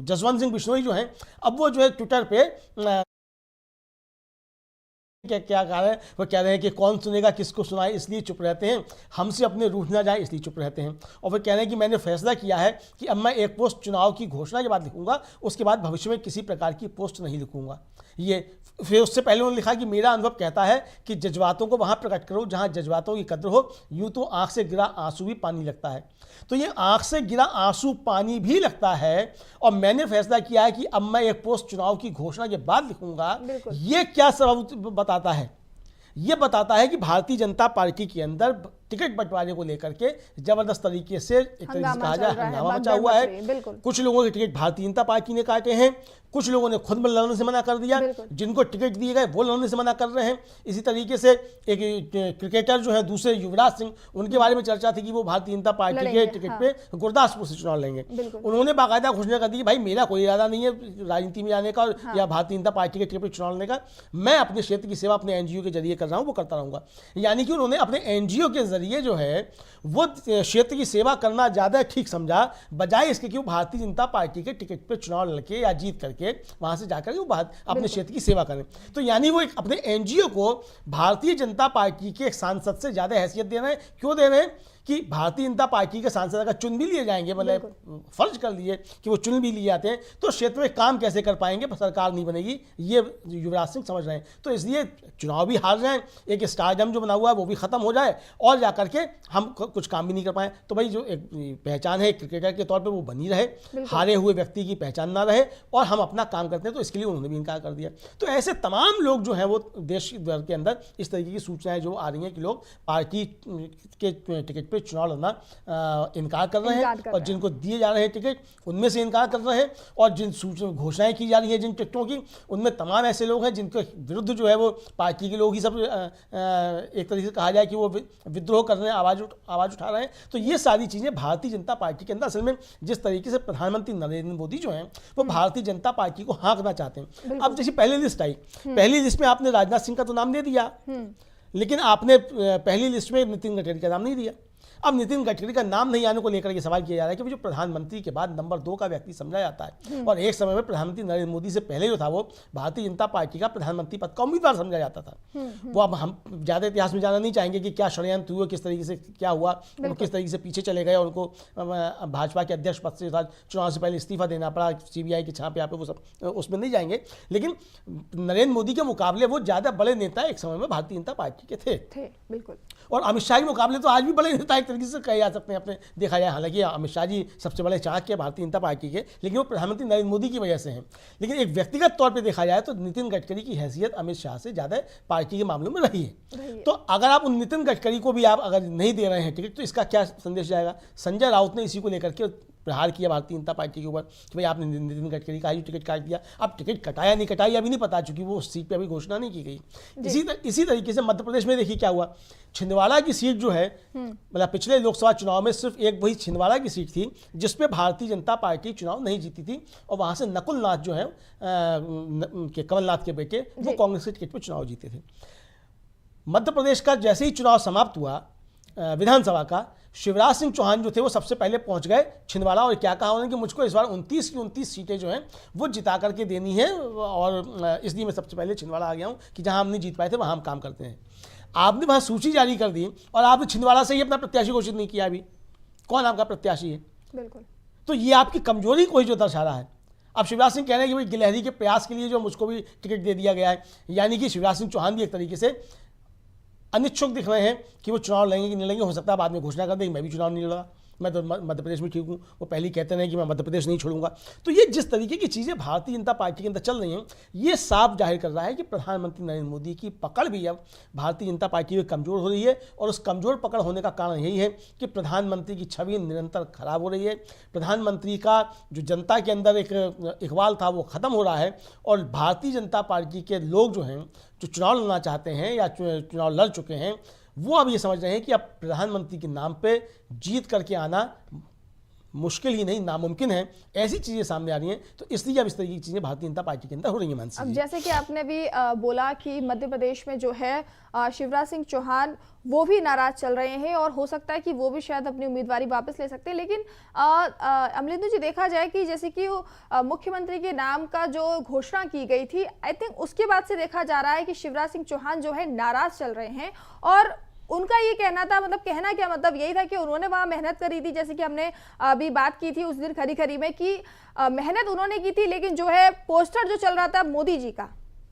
जसवंत सिंह बिश्नोई जो हैं, अब वो जो है ट्विटर पे क्या कह रहे हैं, वो कह रहे हैं कि कौन सुनेगा किसको सुनाए, इसलिए चुप रहते हैं, हमसे अपने रूठ ना जाए इसलिए चुप रहते हैं। और वो कह रहे हैं कि मैंने फैसला किया है कि अब मैं एक पोस्ट चुनाव की घोषणा के बाद लिखूंगा, उसके बाद भविष्य में किसी प्रकार की पोस्ट नहीं लिखूंगा। ये फिर उससे पहले उन्होंने लिखा कि मेरा अनुभव कहता है कि जज्बातों को वहाँ प्रकट करो जहाँ जज्बातों की कद्र हो, यूँ तो आँख से गिरा आंसू भी पानी लगता है। तो ये आँख से गिरा आंसू पानी भी लगता है और मैंने फैसला किया है कि अब मैं एक पोस्ट चुनाव की घोषणा के बाद लिखूंगा। ये क्या सबूत बताता है? ये बताता है कि भारतीय जनता पार्टी के अंदर टिकट बंटवारे को लेकर के जबरदस्त तरीके से एक तरीके से
हंगामा
कहा
चल
जाए
रहा है,
हंगामा मचा
भगदड़
हुआ
मच रही है,
है।
बिल्कुल।
कुछ लोगों के टिकट भारतीय जनता पार्टी ने काटे हैं, कुछ लोगों ने खुद में लड़ने से मना कर दिया,
बिल्कुल।
जिनको टिकट दिए गए वो लड़ने से मना कर रहे हैं। इसी तरीके से एक क्रिकेटर जो है दूसरे युवराज सिंह, उनके बारे में चर्चा थी कि वो भारतीय जनता पार्टी के
लड़ेंगे,
टिकट
हाँ।
पे गुरदासपुर से चुनाव लड़ेंगे।
बिल्कुल।
उन्होंने बाकायदा घोषणा कर दी कि भाई मेरा कोई इरादा नहीं है राजनीति में आने का या भारतीय जनता पार्टी के टिकट पे चुनाव लड़ने का, मैं अपने क्षेत्र की सेवा अपने एनजीओ के जरिए कर रहा हूं, वो करता रहूंगा। यानी कि उन्होंने अपने एनजीओ के जरिए जो है वो क्षेत्र की सेवा करना ज्यादा ठीक समझा, बजाय इसके कि वो भारतीय जनता पार्टी के टिकट पे चुनाव लड़के या जीत करके वहां से जाकर वो अपने क्षेत्र की सेवा करें। तो यानी वो एक अपने एनजीओ को भारतीय जनता पार्टी के एक सांसद से ज्यादा हैसियत दे रहे हैं। क्यों दे रहे हैं कि भारतीय जनता पार्टी के सांसद अगर चुन भी लिए जाएंगे, मतलब फर्ज कर लिए कि वो चुन भी लिए जाते हैं, तो क्षेत्र में काम कैसे कर पाएंगे, सरकार नहीं बनेगी, ये युवराज सिंह समझ रहे हैं। तो इसलिए चुनाव भी हार जाए, एक स्टारडम जो बना हुआ है वो भी खत्म हो जाए और जाकर के हम कुछ काम भी नहीं कर पाए, तो भाई जो एक पहचान है क्रिकेटर के तौर पर वो बनी रहे, हारे हुए व्यक्ति की पहचान ना रहे और हम अपना काम करते हैं। तो इसके लिए उन्होंने भी इनकार कर दिया। तो ऐसे तमाम लोग जो हैं वो देश भर के अंदर इस तरीके की सूचनाएं जो आ रही हैं कि लोग पार्टी के टिकट चुनाव लड़ना इनकार कर रहे हैं, और जिनको दिए जा रहे हैं टिकट उनमें से इनकार कर रहे हैं, और जिन घोषणाएं की जा रही है जिन टिकटों की, उनमें तमाम ऐसे लोग हैं जिनके विरुद्ध जो है वो पार्टी के लोग ही सब एक तरीके से कहा जाए कि वो विद्रोह कर रहे हैं, आवाज उठा रहे हैं। तो ये सारी चीजें भारतीय जनता पार्टी के अंदर असल में जिस तरीके से प्रधानमंत्री नरेंद्र मोदी जो हैं वो भारतीय जनता पार्टी को हाँकना चाहते हैं। अब जैसे पहली लिस्ट आई, पहली लिस्ट में आपने राजनाथ सिंह का तो नाम दे दिया, लेकिन आपने पहली लिस्ट में नितिन गडकरी का नाम नहीं दिया। अब नितिन गडकरी का नाम नहीं आने को लेकर के सवाल किया जा रहा है कि जो प्रधानमंत्री के बाद नंबर 2 का व्यक्ति समझा जाता है, और एक समय में प्रधानमंत्री नरेंद्र मोदी से पहले जो था वो भारतीय जनता पार्टी का प्रधानमंत्री पद का उम्मीदवार समझा जाता था। वो अब हम ज्यादा इतिहास में जाना नहीं चाहेंगे कि क्या षड्यंत्र हुआ, किस तरीके से क्या हुआ, किस तरीके से पीछे चले गए, उनको भाजपा के अध्यक्ष पद से चुनाव से पहले इस्तीफा देना पड़ा, सीबीआई की छाप यहाँ पे, वो सब उसमें नहीं जाएंगे। लेकिन नरेंद्र मोदी के मुकाबले वो ज्यादा बड़े नेता एक समय में भारतीय जनता पार्टी के थे।
बिल्कुल।
और अमित शाह के मुकाबले तो आज भी बड़े नेता एक तरीके से कहे जा सकते हैं अपने देखा जाए। हालांकि अमित शाह जी सबसे बड़े चाहक है भारतीय जनता पार्टी के, लेकिन वो प्रधानमंत्री नरेंद्र मोदी की वजह से हैं। लेकिन एक व्यक्तिगत तौर पे देखा जाए तो नितिन गडकरी की हैसियत अमित शाह से ज़्यादा पार्टी के मामलों में रही है। तो अगर आप उन नितिन गडकरी को भी आप अगर नहीं दे रहे हैं टिकट, तो इसका क्या संदेश जाएगा? संजय राउत ने इसी को लेकर के प्रहार किया भारतीय जनता पार्टी के ऊपर कि भाई आपने नितिन गडकरी का ही टिकट काट दिया। अब टिकट कटाया नहीं कटाया अभी नहीं पता, चूंकि वो सीट पे अभी घोषणा नहीं की गई। इसी तरीके से मध्य प्रदेश में देखिए क्या हुआ। छिंदवाड़ा की सीट जो है, मतलब पिछले लोकसभा चुनाव में सिर्फ एक वही छिंदवाड़ा की सीट थी जिसपे भारतीय जनता पार्टी चुनाव नहीं जीती थी, और वहां से नकुल नाथ जो है कमलनाथ के बेटे, वो कांग्रेस के टिकट पर चुनाव जीते थे। मध्य प्रदेश का जैसे ही चुनाव समाप्त हुआ विधानसभा का, शिवराज सिंह चौहान जो थे वो सबसे पहले पहुंच गए छिंदवाड़ा, और क्या कहा उन्होंने कि मुझको इस बार 29 की 29 सीटें जो हैं वो जिता करके देनी है, और इसलिए मैं सबसे पहले छिंदवाड़ा आ गया हूं कि जहां हम नहीं जीत पाए थे वहां हम काम करते हैं। आपने वहां सूची जारी कर दी और आपने छिंदवाड़ा से ही अपना प्रत्याशी घोषित नहीं किया। अभी कौन आपका प्रत्याशी है?
बिल्कुल।
तो ये आपकी कमजोरी को ही जो दर्शा रहा है। अब शिवराज सिंह कह रहे हैं कि भाई गिलहरी के प्रयास के लिए जो मुझको भी टिकट दे दिया गया है, यानी कि शिवराज सिंह चौहान भी एक तरीके से अनिच्छुक दिख रहे हैं कि वो चुनाव लड़ेंगे कि नहीं लड़ेंगे। हो सकता है बाद में घोषणा कर दें मैं भी चुनाव नहीं लड़ा, मैं तो मध्य प्रदेश में ठीक हूँ। वो पहले कहते हैं कि मैं मध्य प्रदेश नहीं छोड़ूंगा। तो ये जिस तरीके की चीज़ें भारतीय जनता पार्टी के अंदर चल रही हैं, ये साफ जाहिर कर रहा है कि प्रधानमंत्री नरेंद्र मोदी की पकड़ भी अब भारतीय जनता पार्टी में कमज़ोर हो रही है, और उस कमज़ोर पकड़ होने का कारण यही है कि प्रधानमंत्री की छवि निरंतर खराब हो रही है। प्रधानमंत्री का जो जनता के अंदर एक इकबाल था वो ख़त्म हो रहा है, और भारतीय जनता पार्टी के लोग जो हैं, जो चुनाव लड़ना चाहते हैं या चुनाव लड़ चुके हैं, वो अब ये समझ रहे हैं कि अब प्रधानमंत्री के नाम पे जीत करके आना मुश्किल ही नहीं नामुमकिन है। ऐसी चीजें सामने आ रही हैं, तो इसलिए अब इस तरह की चीजें भारतीय जनता पार्टी के अंदर हो रही है। मानसी,
अब जैसे कि आपने भी बोला कि मध्य प्रदेश में जो है शिवराज सिंह चौहान वो भी नाराज चल रहे हैं, और हो सकता है कि वो भी शायद अपनी उम्मीदवारी वापस ले सकते हैं। लेकिन अमलेंदु जी, देखा जाए कि जैसे कि मुख्यमंत्री के नाम का जो घोषणा की गई थी, आई थिंक उसके बाद से देखा जा रहा है कि शिवराज सिंह चौहान जो है नाराज चल रहे हैं। और उनका ये कहना था, मतलब कहना क्या, मतलब यही था कि उन्होंने वहां मेहनत करी थी, जैसे कि हमने अभी बात की थी उस दिन खरी खरी में कि मेहनत उन्होंने की थी, लेकिन जो है पोस्टर जो चल रहा था मोदी जी का,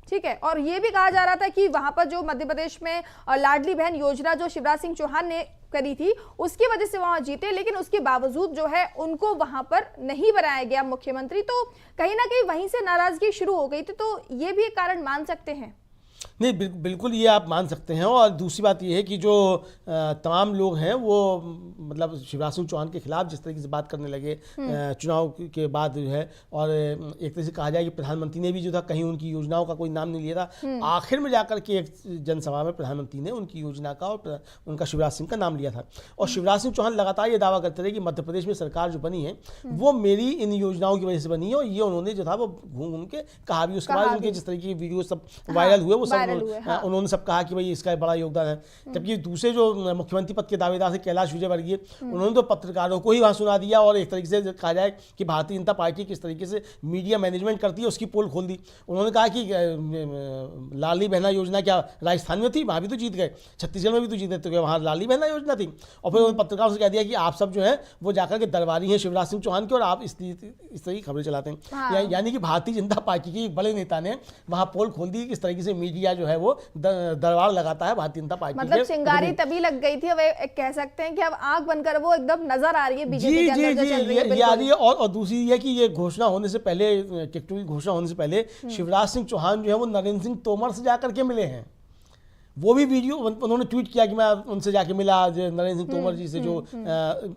ठीक है। और ये भी कहा जा रहा था कि वहां पर जो मध्य प्रदेश में लाडली बहन योजना जो शिवराज सिंह चौहान ने करी थी, उसकी वजह से वहां जीते, लेकिन उसके बावजूद जो है उनको वहां पर नहीं बनाया गया मुख्यमंत्री। तो कहीं ना कहीं वहीं से नाराजगी शुरू हो गई थी। तो ये भी एक कारण मान सकते हैं।
नहीं, बिल्कुल ये आप मान सकते हैं। और दूसरी बात ये है कि जो तमाम लोग हैं वो मतलब शिवराज सिंह चौहान के खिलाफ जिस तरीके से बात करने लगे चुनाव के बाद जो है, और एक तरह से कहा जाए कि प्रधानमंत्री ने भी जो था कहीं उनकी योजनाओं का कोई नाम नहीं लिया था, आखिर में जाकर के एक जनसभा में प्रधानमंत्री ने उनकी योजना का और उनका शिवराज सिंह का नाम लिया था। और शिवराज सिंह चौहान लगातार ये दावा करते रहे कि मध्य प्रदेश में सरकार जो बनी है वो मेरी इन योजनाओं की वजह से बनी है, और ये उन्होंने जो था वो घूम घूम के कहा भी। उसके बाद उनके जिस तरीके की वीडियो सब वायरल हुए वो सब उन्होंने सब कहा कि भाई इसका बड़ा योगदान है। जबकि दूसरे जो मुख्यमंत्री पद के दावेदार थे कैलाश विजयवर्गीय, उन्होंने तो पत्रकारों को ही वहां सुना दिया, और एक तरीके से कहा जाए कि भारतीय जनता पार्टी किस तरीके से मीडिया मैनेजमेंट करती है उसकी पोल खोल दी। उन्होंने कहा कि लाडली बहना योजना क्या राजस्थान में थी, वहां भी तो जीत गए, छत्तीसगढ़ में भी तो जीते, तो वहां लाडली बहना योजना थी। और फिर उन्होंने पत्रकारों से कह दिया कि आप सब जो है वो जाकर के दरबारी हैं शिवराज सिंह चौहान के, और आप इस तरह की खबरें चलाते हैं। यानी कि भारतीय जनता पार्टी के एक बड़े नेता ने वहां पोल खोल दी कि इस तरीके से मीडिया जो है वो दरबार लगाता है भारतीय जनता पार्टी।
मतलब चिंगारी तभी लग गई थी, अब कह सकते हैं कि अब आंख बंद कर वो एकदम नजर आ रही है बीजेपी के अंदर जो चल रही है।
ये आ रही है। और दूसरी ये कि ये घोषणा होने से पहले, टिकटॉक की घोषणा होने से पहले शिवराज सिंह चौहान जो है वो नरेंद्र सिंह तोमर से जाकर के मिले हैं। वो भी वीडियो उन्होंने ट्वीट किया कि मैं उनसे जाके मिला, जो नरेंद्र सिंह तोमर जी से जो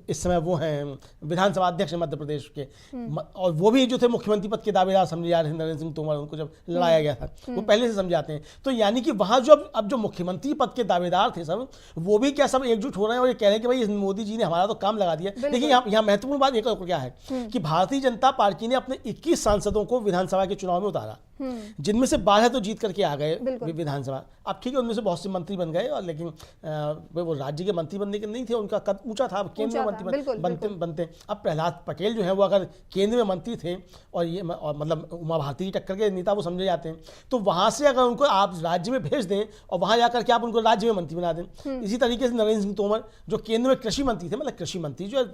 इस समय वो हैं विधानसभा अध्यक्ष मध्य प्रदेश के, और वो भी जो थे मुख्यमंत्री पद के दावेदार समझे जा रहे थे नरेंद्र सिंह तोमर, उनको जब लड़ाया गया था वो पहले से समझाते हैं। तो यानी कि वहाँ जो अब जो मुख्यमंत्री पद के दावेदार थे सब, वो भी क्या सब एकजुट हो रहे हैं और ये कह रहे हैं कि भाई मोदी जी ने हमारा तो काम लगा दिया। लेकिन यहाँ महत्वपूर्ण बात एक क्या है कि भारतीय जनता पार्टी ने अपने 21 सांसदों को विधानसभा के चुनाव में उतारा, जिनमें से 12 तो जीत करके आ गए विधानसभा। अब ठीक है, उनमें से बहुत से मंत्री बन गए, और लेकिन वो राज्य के मंत्री बनने के नहीं थे, उनका कद ऊंचा था, केंद्र में मंत्री बनते। अब प्रहलाद पटेल जो है वो अगर केंद्र में मंत्री थे और ये मतलब उमा भारती की टक्कर के नेता वो समझे जाते हैं, तो वहां से अगर उनको आप राज्य में भेज दें और वहां जाकर के आप उनको राज्य में मंत्री बना दें। इसी तरीके से नरेंद्र सिंह तोमर जो केंद्र में कृषि मंत्री थे, मतलब कृषि मंत्री जो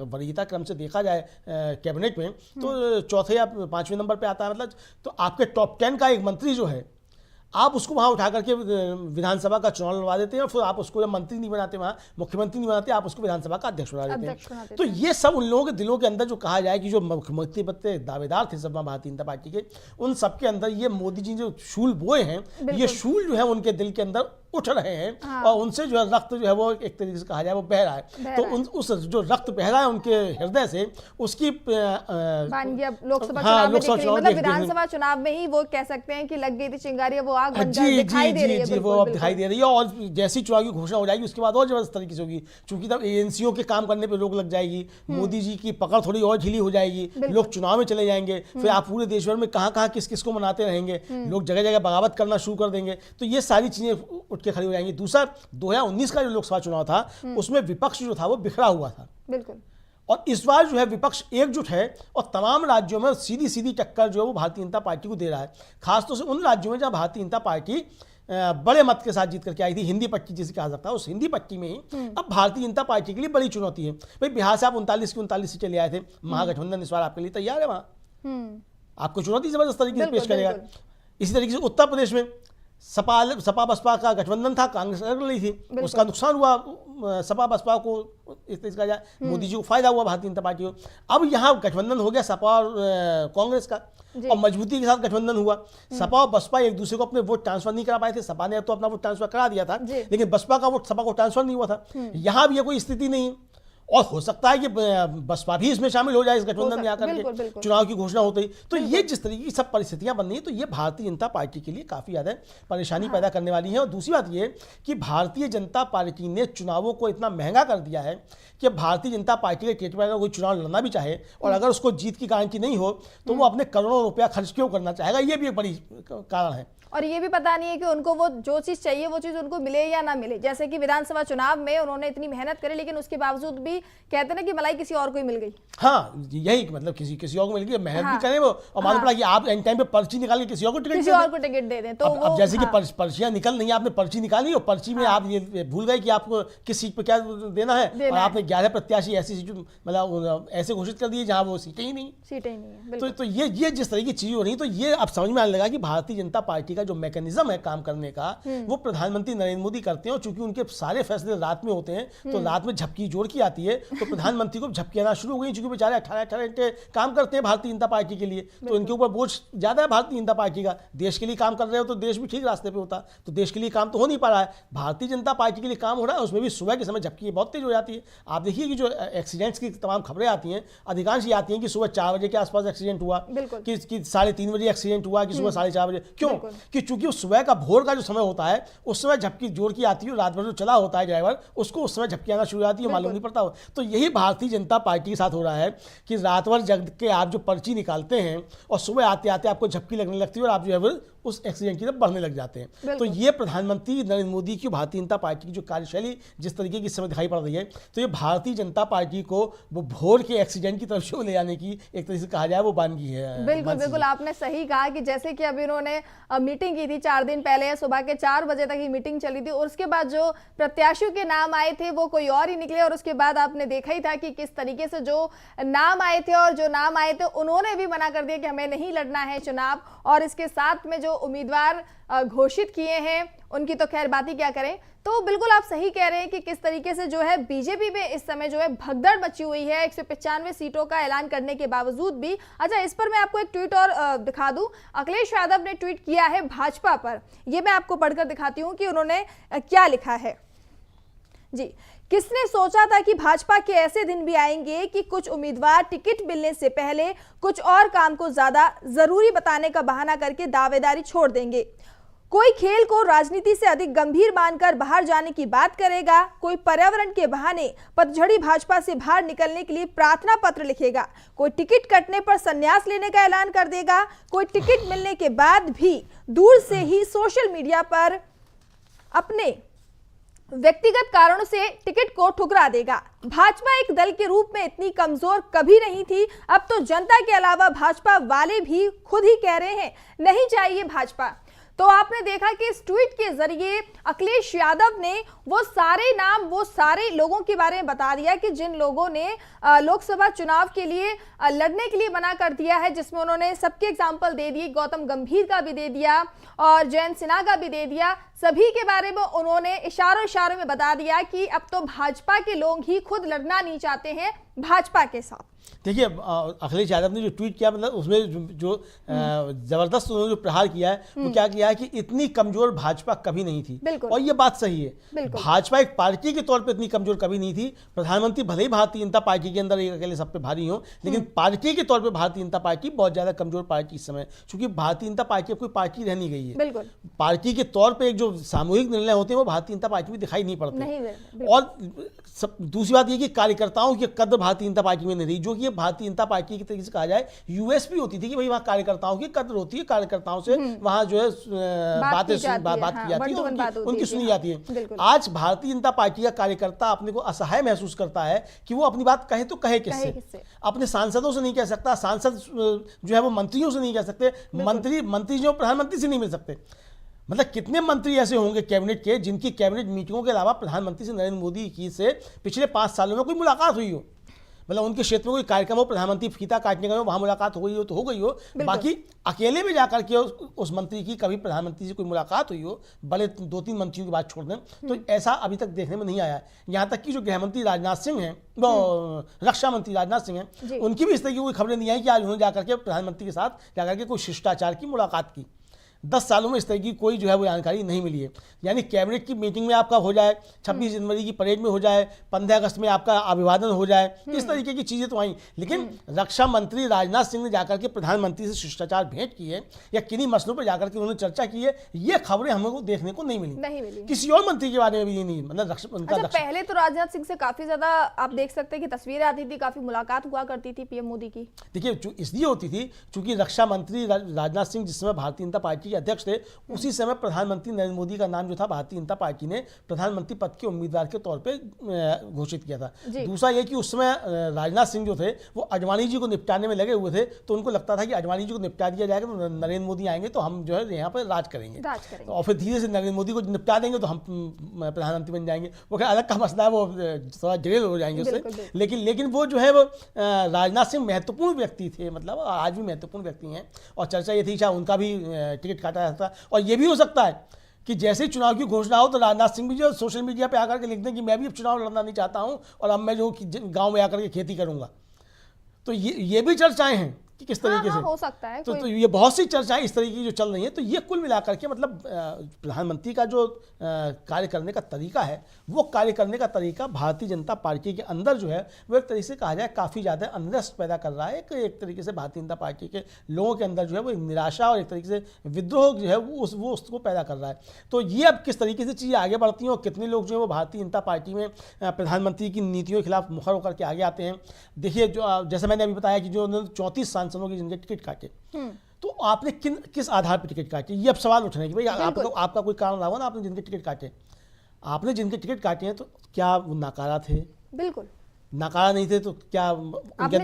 वरीयता क्रम से देखा जाए कैबिनेट में तो चौथे या 5वें नंबर पर आता है, मतलब तो आपके टॉप 10 का एक मंत्री जो है आप उसको वहां उठा करके विधानसभा का चुनाव लड़वा देते हैं, और फिर आप उसको जब मंत्री नहीं बनाते, वहां मुख्यमंत्री नहीं बनाते, आप उसको विधानसभा का अध्यक्ष बना देते हैं। तो ये सब उन लोगों के दिलों के अंदर जो कहा जाए कि जो मुख्यमंत्री पद के दावेदार थे सब भारतीय जनता पार्टी के, उन सबके अंदर ये मोदी जी जो शूल बोए हैं, ये शूल जो है उनके दिल के अंदर उठ रहे हैं, और उनसे जो है रक्त जो है वो एक तरीके से कहा जाए वो बह रहा है। तो उस जो रक्त बह रहा है उनके हृदय से, उसकी
लोकसभा चुनाव मतलब विधानसभा चुनाव में ही वो कह सकते हैं कि लग गई थी चिंगारी, वो आग दिखाई दे रही है।
वो अब दिखाई दे रही है, और जैसी चुनाव की घोषणा हो जाएगी उसके बाद और जबरदस्त तरीके से होगी, क्योंकि तब एजेंसियों के काम करने पर रोक लग जाएगी, मोदी जी की पकड़ थोड़ी और ढीली हो जाएगी, लोग चुनाव में चले जाएंगे, फिर आप पूरे देश भर में कहां किस किस को मनाते रहेंगे, लोग जगह जगह बगावत करना शुरू कर देंगे। तो ये सारी चीजें उठ के खड़ी हो जाएंगी। दूसरा 2019 का जो लोकसभा चुनाव था उसमें विपक्ष जो था वो बिखरा हुआ था, बिल्कुल, और इस बार जो है विपक्ष एकजुट है, और तमाम राज्यों में सीधी सीधी टक्कर जो है वो भारतीय जनता पार्टी को दे रहा है। खासतौर से उन राज्यों में जहां भारतीय जनता पार्टी बड़े मत के साथ जीत करके आई थी, हिंदी पट्टी जिसे कहा जाता है, उस हिंदी पट्टी में ही अब भारतीय जनता पार्टी के लिए बड़ी चुनौती है। भाई बिहार से आप 39 की 39 सीटें ले आए थे, महागठबंधन इस बार आपके लिए तैयार है, वहां आपको चुनौती जबरदस्त तरीके से पेश करेगा। इसी तरीके से उत्तर प्रदेश में सपा बसपा का गठबंधन था, कांग्रेस लड़ रही थी, उसका नुकसान हुआ सपा बसपा को, इस तरह का जाए मोदी जी को फायदा हुआ भारतीय जनता पार्टी को। अब यहाँ गठबंधन हो गया सपा और कांग्रेस का, और मजबूती के साथ गठबंधन हुआ। सपा और बसपा एक दूसरे को अपने वोट ट्रांसफर नहीं करा पाए थे, सपा ने तो अपना वोट ट्रांसफर करा दिया था, लेकिन बसपा का वोट सपा को ट्रांसफर नहीं हुआ था। यहाँ भी ये कोई स्थिति नहीं है, और हो सकता है कि बसपा भी इसमें शामिल हो जाए इस गठबंधन में आकर के चुनाव की घोषणा होते ही। तो ये जिस तरीके की सब परिस्थितियां बन रही हैं, तो ये भारतीय जनता पार्टी के लिए काफी ज्यादा परेशानी पैदा करने वाली है। और दूसरी बात ये कि भारतीय जनता पार्टी ने चुनावों को इतना महंगा कर दिया है कि भारतीय जनता पार्टी के टिकट पर अगर कोई चुनाव लड़ना भी चाहे और अगर उसको जीत की गारंटी नहीं हो, तो वो अपने करोड़ों रुपया खर्च क्यों करना चाहेगा, ये भी एक बड़ी कारण है।
और ये भी पता नहीं है कि उनको वो जो चीज चाहिए वो चीज उनको मिले या ना मिले। जैसे कि विधानसभा चुनाव में उन्होंने इतनी मेहनत करी, लेकिन उसके बावजूद भी कहते हैं ना कि मलाई किसी और को ही मिल गई।
हाँ, यही मतलब किसी और को मिल गई, मेहनत भी करें वो, और मालूम पड़ा कि आप एंड टाइम पे पर्ची निकाल के किसी और को टिकट दे दें। तो अब जैसे कि पर्चियां निकल नहीं, आपने पर्ची निकाली और पर्ची में आप ये भूल गए कि आपको किस सीट पे क्या देना है, और आपने 11 प्रत्याशी ऐसी सीट मतलब ऐसे घोषित कर दिए जहां वो सीटें ही नहीं है। तो ये जिस तरह की चीज हो रही है, तो ये अब समझ में आने लगा कि भारतीय जनता पार्टी का का जो मैकेनिज्म है काम करने का वो प्रधानमंत्री नरेंद्र मोदी करते हैं। और चूंकि उनके सारे फैसले रात में होते हैं तो रात में झपकी जोर की आती है, तो प्रधानमंत्री को झपकी आना शुरू हो गई। चूंकि बेचारे 18 घंटे काम करते हैं भारतीय जनता पार्टी के लिए, तो इनके ऊपर बोझ ज्यादा है भारतीय जनता पार्टी का। देश के लिए काम कर रहे हो तो देश भी ठीक रास्ते पे होता, तो देश के लिए काम तो हो नहीं पा रहा है। भारतीय जनता पार्टी के लिए काम हो रहा है, उसमें भी सुबह के समय झपकी बहुत तेज हो जाती है। आप देखिए कि जो एक्सीडेंट्स की तमाम खबरें आती हैं, अधिकांश ये आती हैं कि सुबह 4 बजे के आसपास एक्सीडेंट हुआ, कि 3:30 बजे एक्सीडेंट हुआ, कि सुबह 4:30 बजे। क्यों? कि चूंकि सुबह का भोर का जो समय होता है उस समय झपकी जोर की आती है, रात भर जो चला होता है ड्राइवर उसको उस समय झपकी आना शुरू हो जाती है, मालूम नहीं पड़ता हो। तो यही भारतीय जनता पार्टी के साथ हो रहा है कि रात भर जग के आप जो पर्ची निकालते हैं और सुबह आते आते आपको झपकी लगने लगती है और आप जो है उस एक्सीडेंट की तरफ बढ़ने लग जाते हैं। तो ये प्रधानमंत्री नरेंद्र मोदी की, भारतीय जनता पार्टी की जो कार्यशैली जिस तरीके की इस समय दिखाई पड़ रही है, तो ये भारतीय जनता पार्टी को वो भोर के एक्सीडेंट की तरफ ले जाने की एक तरीके से कहा जाए वो बानगी है।
बिल्कुल बिल्कुल, आपने सही कहा कि जैसे कि अभी उन्होंने मीटिंग की थी 4 दिन पहले, सुबह के 4 बजे तक ही मीटिंग चली थी और उसके बाद जो प्रत्याशियों के नाम आए थे वो कोई और ही निकले। और उसके बाद आपने देखा ही था कि किस तरीके से जो नाम आए थे और जो नाम आए थे उन्होंने भी मना कर दिया कि हमें नहीं लड़ना है चुनाव। और इसके साथ में जो उम्मीदवार घोषित किए हैं उनकी तो खैर बात ही क्या करें। तो बिल्कुल आप सही कह रहे हैं कि किस तरीके से जो है बीजेपी में इस समय जो है भगदड़ मची हुई है 195 सीटों का ऐलान करने के बावजूद भी। अच्छा, इस पर मैं आपको एक ट्वीट और दिखा दूं। अखिलेश यादव ने ट्वीट किया है भाजपा पर, ये मैं आपको पढ़कर दिखाती हूं कि उन्होंने क्या लिखा है जी। किसने सोचा था कि भाजपा के ऐसे दिन भी आएंगे कि कुछ उम्मीदवार टिकट मिलने से पहले कुछ और काम को ज्यादा जरूरी बताने का बहाना करके दावेदारी छोड़ देंगे। कोई खेल को राजनीति से अधिक गंभीर मानकर बाहर जाने की बात करेगा, कोई पर्यावरण के बहाने पतझड़ी भाजपा से बाहर निकलने के लिए प्रार्थना पत्र लिखेगा, कोई टिकट कटने पर संन्यास लेने का ऐलान कर देगा, कोई टिकट मिलने के बाद भी दूर से ही सोशल मीडिया पर अपने व्यक्तिगत कारणों से टिकट को ठुकरा देगा। भाजपा एक दल के रूप में इतनी कमजोर कभी नहीं थी। अब तो जनता के अलावा भाजपा वाले भी खुद ही कह रहे हैं नहीं चाहिए भाजपा। तो आपने देखा कि इस ट्वीट के जरिए अखिलेश यादव ने वो सारे नाम, वो सारे लोगों के बारे में बता दिया कि जिन लोगों ने लोकसभा चुनाव के लिए लड़ने के लिए मना कर दिया है, जिसमें उन्होंने सबके एग्जाम्पल दे दिए, गौतम गंभीर का भी दे दिया और जयंत सिन्हा का भी दे दिया। सभी के बारे में उन्होंने इशारों में बता दिया कि अब तो भाजपा के लोग ही खुद लड़ना नहीं चाहते हैं भाजपा के साथ।
देखिए, अखिलेश यादव ने जो ट्वीट किया, मतलब उसमें जो जबरदस्त उन्होंने जो प्रहार किया है वो क्या किया है कि इतनी कमजोर भाजपा कभी नहीं थी। और ये बात सही है, भाजपा एक पार्टी के तौर पे इतनी कमजोर कभी नहीं थी। प्रधानमंत्री भले ही भारतीय जनता पार्टी के अंदर एक अकेले सब पे भारी हो, लेकिन पार्टी के तौर पे भारतीय जनता पार्टी बहुत ज्यादा कमजोर पार्टी इस समय, क्योंकि भारतीय जनता पार्टी अब कोई पार्टी रह नहीं गई है। पार्टी के तौर पर एक जो सामूहिक निर्णय होते हैं वो भारतीय जनता पार्टी में दिखाई नहीं पड़ते। और दूसरी बात ये कि कार्यकर्ताओं की कद्र भारतीय जनता पार्टी में नहीं रही, जो कि भारतीय जनता पार्टी की तरीके से कहा जाए यूएसपी होती थी कि भाई वहाँ कार्यकर्ताओं की कद्र होती है, कार्यकर्ताओं से वहाँ जो है बात की जाती है, उनकी सुनी जाती है। आज भारतीय जनता पार्टी का कार्यकर्ता अपने को असहाय महसूस करता है कि वो अपनी बात कहे तो कहे किससे, अपने सांसदों से नहीं कह सकता, सांसद जो है वो मंत्रियों से नहीं कह सकते, मंत्री जो प्रधानमंत्री से नहीं मिल सकते। मतलब कितने मंत्री ऐसे होंगे कैबिनेट के जिनकी कैबिनेट मीटिंगों के अलावा प्रधानमंत्री से नरेंद्र मोदी की से पिछले 5 सालों में कोई मुलाकात हुई हो, मतलब उनके क्षेत्र में कोई कार्यक्रम हो, प्रधानमंत्री फीता काटने का हो, वहां मुलाकात हो गई हो तो हो गई हो, बाकी अकेले में जाकर के उस मंत्री की कभी प्रधानमंत्री से कोई मुलाकात हुई हो, बड़े 2-3 मंत्रियों की बात छोड़ दें, तो ऐसा अभी तक देखने में नहीं आया। यहाँ तक कि जो गृहमंत्री राजनाथ सिंह हैं, वो रक्षा मंत्री राजनाथ सिंह हैं, उनकी भी इस तरह की कोई खबरें नहीं आई कि आज उन्होंने जाकर के प्रधानमंत्री के साथ जाकर के कोई शिष्टाचार की मुलाकात की। 10 सालों में इस तरह की कोई जो है वो जानकारी नहीं मिली है। यानी कैबिनेट की मीटिंग में आपका हो जाए, 26 जनवरी की परेड में हो जाए, 15 अगस्त में आपका अभिवादन हो जाए, इस तरीके की चीज़ें तो आई, लेकिन रक्षा मंत्री राजनाथ सिंह ने जाकर के प्रधानमंत्री से शिष्टाचार भेंट की है या किन्हीं मसलों पर जाकर के उन्होंने चर्चा की है, ये खबरें हमको देखने को नहीं मिली। किसी और मंत्री के बारे में भी नहीं, मतलब
पहले तो राजनाथ सिंह से काफी ज्यादा आप देख सकते हैं कि तस्वीरें आती थी, काफी मुलाकात हुआ करती थी पीएम मोदी की।
देखिए, इसलिए होती थी चूंकि रक्षा मंत्री राजनाथ सिंह जिस समय भारतीय जनता पार्टी अध्यक्ष थे, उसी समय प्रधानमंत्री नरेंद्र मोदी का नाम जो था भारतीय जनता पार्टी ने प्रधानमंत्री पद के उम्मीदवार के तौर पे घोषित किया था। दूसरा ये कि उस समय राजनाथ सिंह जो थे वो अडवाणी जी को निपटाने में लगे हुए थे, तो उनको लगता था कि अडवाणी जी को निपटा दिया जाएगा तो नरेंद्र मोदी आएंगे तो हम जो है यहाँ पर राज करेंगे और फिर धीरे से नरेंद्र मोदी को निपटा देंगे तो हम प्रधानमंत्री बन जाएंगे। वो क्या अलग का मसला है, वो थोड़ा जटिल हो जाएंगे उससे, लेकिन वो जो है वो राजनाथ सिंह महत्वपूर्ण व्यक्ति थे, मतलब आज भी महत्वपूर्ण व्यक्ति हैं। और चर्चा ये थी चाहे उनका भी टिकट काटा जा सकता है। और ये भी हो सकता है कि जैसे ही चुनाव की घोषणा हो तो राजनाथ सिंह भी जो सोशल मीडिया पे आकर के लिख दें कि मैं भी अब चुनाव लड़ना नहीं चाहता हूं और अब मैं जो गांव में आकर के खेती करूंगा। तो ये भी चर्चाएं हैं कि किस तरीके से
हो सकता है।
तो ये बहुत सी चर्चाएं इस तरीके की जो चल रही हैं। तो ये कुल मिलाकर के मतलब प्रधानमंत्री का जो कार्य करने का तरीका है, वो कार्य करने का तरीका भारतीय जनता पार्टी के अंदर जो है वो एक तरीके से कहा जाए काफ़ी ज़्यादा अनरेस्ट पैदा कर रहा है। एक तरीके से भारतीय जनता पार्टी के लोगों के अंदर जो है वो निराशा और एक तरीके से विद्रोह जो है वो उसको पैदा कर रहा है। तो ये अब किस तरीके से चीज़ें आगे बढ़ती हैं और कितने लोग जो है वो भारतीय जनता पार्टी में प्रधानमंत्री की नीतियों के खिलाफ मुखर होकर के आगे आते हैं। देखिए, जो जैसे मैंने अभी बताया कि जो 34 सांसदों की जिनके टिकट काटे, तो आपने किस आधार पर टिकट काटे, ये अब सवाल उठने की भाई आपका कोई कारण रहा होगा ना, आपने जिनके टिकट काटे, आपने जिनके टिकट काटे हैं तो क्या वो नाकारा थे?
बिल्कुल
नाकारा नहीं थे तो क्या
आपने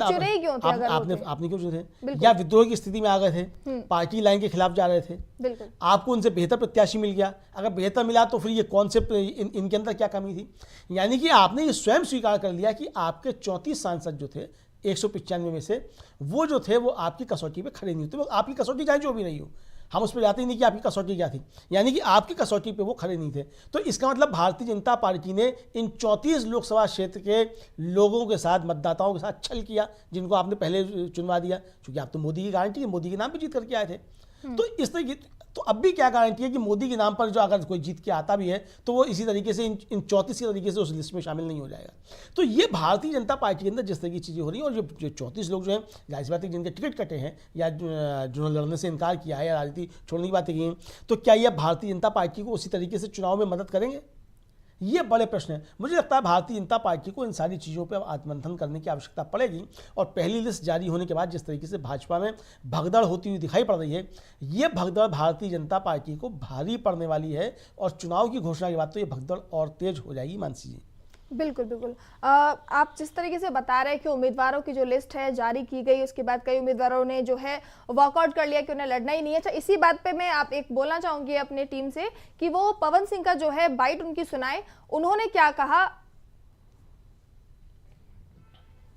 क्यों चुने?
या विद्रोह की स्थिति में आ गए थे, पार्टी लाइन के खिलाफ जा रहे थे?
बिल्कुल
आपको उनसे बेहतर प्रत्याशी मिल गया। अगर बेहतर मिला तो फिर ये कॉन्सेप्ट इनके अंदर क्या कमी थी? यानी कि आपने ये स्वयं स्वीकार कर लिया कि आपके 34 सांसद जो थे 195 में से, वो जो थे वो आपकी कसौटी पे खड़े नहीं होते। वो आपकी कसौटी चाहे जो भी नहीं हो, हम उस पर जाते ही नहीं कि आपकी कसौटी क्या थी, यानी कि आपकी कसौटी पे वो खड़े नहीं थे। तो इसका मतलब भारतीय जनता पार्टी ने इन 34 लोकसभा क्षेत्र के लोगों के साथ, मतदाताओं के साथ छल किया, जिनको आपने पहले चुनवा दिया। क्योंकि आप तो मोदी की गारंटी है, मोदी के नाम पे जीत करके आए थे। तो इस तरीके, तो अब भी क्या गारंटी है कि मोदी के नाम पर जो अगर कोई जीत के आता भी है तो वो इसी तरीके से इन 34 के तरीके से उस लिस्ट में शामिल नहीं हो जाएगा। तो ये भारतीय जनता पार्टी के अंदर जिस तरह की चीज़ें हो रही हैं, और जो 34 लोग जो हैं जाहिर सी बात है जिनके टिकट कटे हैं या जिन्होंने लड़ने से इनकार किया है या राजनीति छोड़ने की बातें की हैं, तो क्या ये भारतीय जनता पार्टी को उसी तरीके से चुनाव में मदद करेंगे? ये बड़े प्रश्न है। मुझे लगता है भारतीय जनता पार्टी को इन सारी चीज़ों पर आत्ममंथन करने की आवश्यकता पड़ेगी। और पहली लिस्ट जारी होने के बाद जिस तरीके से भाजपा में भगदड़ होती हुई दिखाई पड़ रही है, ये भगदड़ भारतीय जनता पार्टी को भारी पड़ने वाली है। और चुनाव की घोषणा के बाद तो ये भगदड़ और तेज हो जाएगी, मानसी जी।
बिल्कुल बिल्कुल। आप जिस तरीके से बता रहे हैं कि उम्मीदवारों की जो लिस्ट है जारी की गई, उसके बाद कई उम्मीदवारों ने जो है वॉकआउट कर लिया कि उन्हें लड़ना ही नहीं है। अच्छा, इसी बात पे मैं आप एक बोलना चाहूंगी अपने टीम से कि वो पवन सिंह का जो है बाइट उनकी सुनाए, उन्होंने क्या कहा।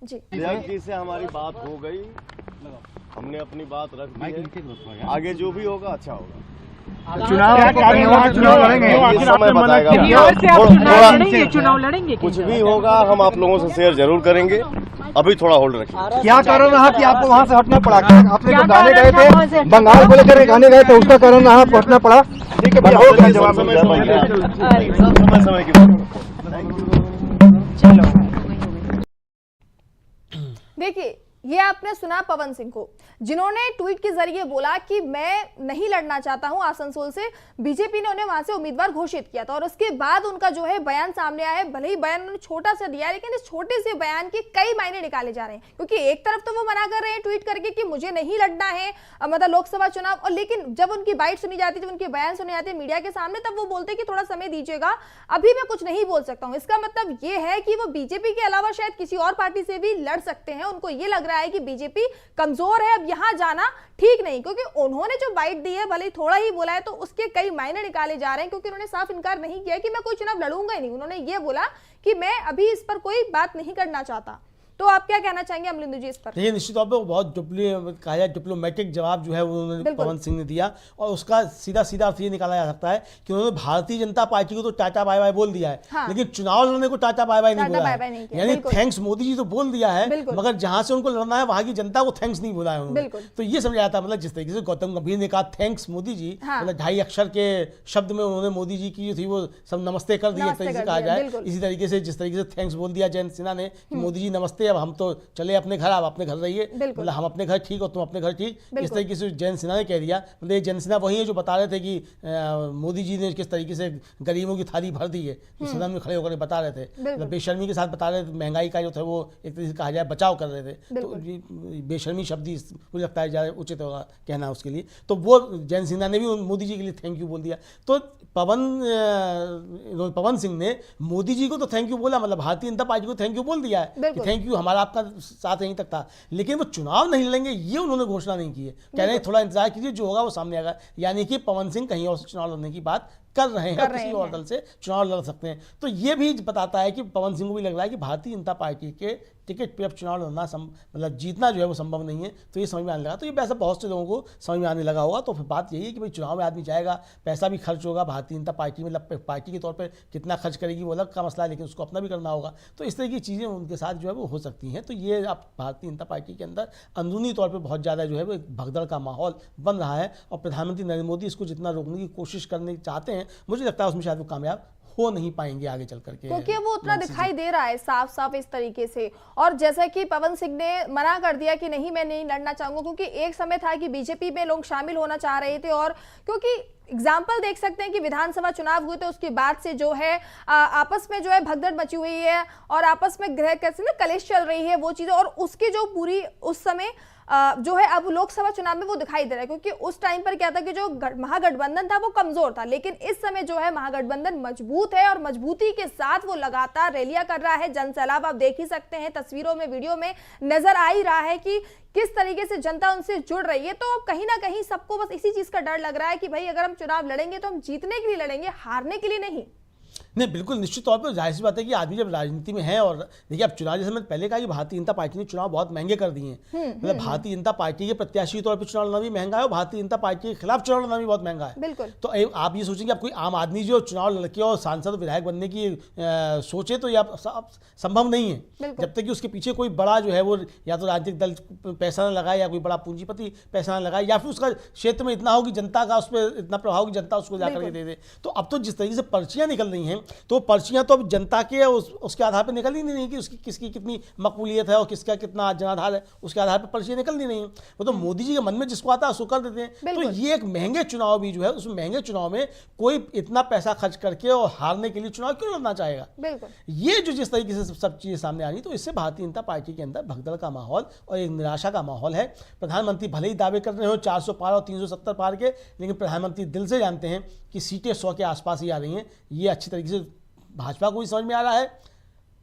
जी
जी से हमारी बात हो गई, हमने अपनी बात रख दी है, आगे जो भी होगा अच्छा होगा।
चुनाव लड़ेंगे,
समय बताएगा,
चुनाव लड़ेंगे,
कुछ भी होगा हम आप लोगों से शेयर जरूर करेंगे। अभी थोड़ा होल्ड रखिए।
क्या कारण रहा कि आपको वहाँ से हटना पड़ा? आपने जो गाने गए थे, बंगाल को लेकर गाने गए थे, उसका कारण रहा आपको हटना पड़ा? ठीक है, जवाब
समय की
देखिए, ये आपने सुना पवन सिंह को, जिन्होंने ट्वीट के जरिए बोला कि मैं नहीं लड़ना चाहता हूं आसनसोल से। बीजेपी ने उन्हें वहां से उम्मीदवार घोषित किया था और उसके बाद उनका जो है बयान सामने आया है। भले ही बयान उन्होंने छोटा सा दिया है, लेकिन इस छोटे से बयान के कई मायने निकाले जा रहे हैं। क्योंकि एक तरफ तो वो मना कर रहे हैं ट्वीट करके कि मुझे नहीं लड़ना है मतलब लोकसभा चुनाव, और लेकिन जब उनकी बाइट सुनी जाती है, जब उनके बयान सुने जाते हैं मीडिया के सामने, तब वो बोलते हैं कि थोड़ा समय दीजिएगा, अभी मैं कुछ नहीं बोल सकता हूँ। इसका मतलब ये है कि वो बीजेपी के अलावा शायद किसी और पार्टी से भी लड़ सकते हैं। उनको ये लग रहा है कि बीजेपी कमजोर है, अब यहां जाना ठीक नहीं। क्योंकि उन्होंने जो बाइट दी है, भले ही थोड़ा ही बोला है, तो उसके कई मायने निकाले जा रहे हैं। क्योंकि उन्होंने साफ इनकार नहीं किया कि मैं कोई चुनाव लड़ूंगा ही नहीं। उन्होंने ये बोला कि मैं अभी इस पर कोई बात नहीं करना चाहता। तो आप क्या कहना चाहेंगे अमलिंदु जी इस पर?
ये निश्चित तौर पर बहुत डिप्लोमेटिक जवाब जो है उन्होंने पवन सिंह ने दिया, और उसका सीधा सीधा अर्थ ये निकाला जा सकता है कि उन्होंने भारतीय जनता पार्टी को तो टाटा बाय बाय बोल दिया है,
हाँ।
लेकिन चुनाव लड़ने को टाटा बाय बाय नहीं बोला है। यानी थैंक्स मोदी जी तो बोल दिया है, मगर जहां से उनको लड़ना है वहां की जनता को थैंक्स नहीं बोला है उन्होंने। तो ये समझ आता है, मतलब जिस तरीके से गौतम गंभीर ने कहा थैंक्स मोदी जी, मतलब 2.5 अक्षर के शब्द में उन्होंने मोदी जी की जो थी वो सब नमस्ते कर दी, एक तरीके से कहा जाए। इसी तरीके से जिस तरीके से थैंक्स बोल दिया जयंत सिन्हा ने कि मोदी जी नमस्ते, अब हम तो चले अपने घर, आप अपने घर रहिए, मतलब हम अपने घर ठीक और तुम अपने घर ठीक, इस तरीके से जयंत सिन्हा ने कह दिया। मतलब जयंत सिन्हा वही है जो बता रहे थे कि मोदी जी ने किस तरीके से गरीबों की थाली भर दी है, सदन में खड़े होकर बता रहे थे, मतलब बेशर्मी के साथ बता रहे थे। महंगाई का जो था वो एक तरीके से कहा जाए बचाव कर रहे थे, तो बेशर्मी शब्द ही मुझे लगता है ज़्यादा उचित होगा कहना उसके लिए। तो वो जयंत सिन्हा ने भी मोदी जी के लिए थैंक यू बोल दिया। तो पवन सिंह ने मोदी जी को तो थैंक यू बोला, मतलब भारतीय जनता पार्टी को थैंक यू बोल दिया है कि थैंक यू, हमारा आपका साथ यहीं तक था, लेकिन वो चुनाव नहीं लड़ेंगे ये उन्होंने घोषणा नहीं की है। कह रहे हैं थोड़ा इंतजार कीजिए, जो होगा वो सामने आएगा। यानी कि पवन सिंह कहीं और से चुनाव लड़ने की बात कर रहे हैं, किसी और दल से चुनाव लड़ सकते हैं। तो ये भी बताता है कि पवन सिंह को भी लग रहा है कि भारतीय जनता पार्टी के टिकट पे अब चुनाव लड़ना मतलब जीतना जो है वो संभव नहीं है। तो ये समझ में आने लगा, तो ये वैसा बहुत से लोगों को समझ में आने लगा होगा। तो फिर बात यही है कि भाई चुनाव में आदमी जाएगा, पैसा भी खर्च होगा, भारतीय जनता पार्टी मतलब पार्टी के तौर पर कितना खर्च करेगी वो अलग का मसला है, लेकिन उसको अपना भी करना होगा। तो इस तरह की चीज़ें उनके साथ जो है वो हो सकती हैं। तो ये अब भारतीय जनता पार्टी के अंदर अंदरूनी तौर पर बहुत ज़्यादा जो है वो एक भगदड़ का माहौल बन रहा है, और प्रधानमंत्री नरेंद्र मोदी इसको जितना रोकने की कोशिश करने चाहते हैं, मुझे लगता है उसमें शायद वो कामयाब हो नहीं पाएंगे आगे चल करके,
क्योंकि वो उतना दिखाई दे रहा है साफ साफ इस तरीके से। और जैसा कि पवन सिंह ने मना कर दिया कि नहीं मैं नहीं लड़ना चाहूंगा, क्योंकि एक समय था कि बीजेपी में लोग शामिल होना चाह रहे थे, और क्योंकि एग्जाम्पल देख सकते हैं कि विधानसभा चुनाव हुए थे उसके बाद से जो है आपस में जो है भगदड़ मची हुई है, और आपस में गृह कैसे ना कलेश चल रही है वो चीजें, और उसकी जो पूरी उस समय जो है अब लोकसभा चुनाव में वो दिखाई दे रहा है। क्योंकि उस टाइम पर क्या था कि जो महागठबंधन था वो कमजोर था, लेकिन इस समय जो है महागठबंधन मजबूत है, और मजबूती के साथ वो लगातार रैलियां कर रहा है। जनसैलाब आप देख ही सकते हैं, तस्वीरों में वीडियो में नजर आ ही रहा है कि किस तरीके से जनता उनसे जुड़ रही है। तो कहीं ना कहीं सबको बस इसी चीज का डर लग रहा है कि भाई अगर हम चुनाव लड़ेंगे तो हम जीतने के लिए लड़ेंगे, हारने के लिए नहीं।
नहीं, बिल्कुल निश्चित तौर पर जाहिर सी बात है कि आदमी जब राजनीति में है, और देखिए अब चुनाव, जैसे मैंने पहले कहा कि भारतीय जनता पार्टी ने चुनाव बहुत महंगे कर दिए हैं। मतलब भारतीय जनता पार्टी के प्रत्याशी के तौर पर चुनाव लड़ना भी महंगा है, और भारतीय जनता पार्टी के खिलाफ चुनाव लड़ना भी बहुत महंगा है।
बिल्कुल।
तो आप ये सोचेंगे, अब कोई आम आदमी जो चुनाव लड़के और सांसद विधायक बनने की सोचे, तो यह संभव नहीं है जब तक कि उसके पीछे कोई बड़ा जो है वो या तो राजनीतिक दल पैसा न लगाए, या कोई बड़ा पूंजीपति पैसा न लगाए, या फिर उसका क्षेत्र में इतना हो कि जनता का उस पर इतना प्रभाव कि जनता उसको जाकर के दे दे। तो अब तो जिस तरीके से पर्चियां निकल रही हैं, तो पर्चियां तो अब जनता के उसके आधार पर निकल ही नहीं कि उसकी किसकी कितनी मकबूलियत है और किसका कितना जनाधार है, उसके आधार पर पर्चियां निकलनी नहीं। वो तो मोदी जी के मन में जिसको आता है उसको कर देते हैं। तो ये एक महंगे चुनाव भी जो है, उस महंगे चुनाव में कोई इतना पैसा खर्च करके और हारने के लिए चुनाव क्यों लड़ना चाहेगा। ये जो जिस तरीके से सब चीजें सामने आ रही, तो इससे भारतीय जनता पार्टी के अंदर भगदड़ का माहौल और एक निराशा का माहौल है। प्रधानमंत्री भले ही दावे कर रहे हो 400 पार और 370 पार के, लेकिन प्रधानमंत्री दिल से जानते हैं कि सीटें 100 के आसपास ही आ रही हैं। ये अच्छी तरीके से भाजपा को भी समझ में आ रहा है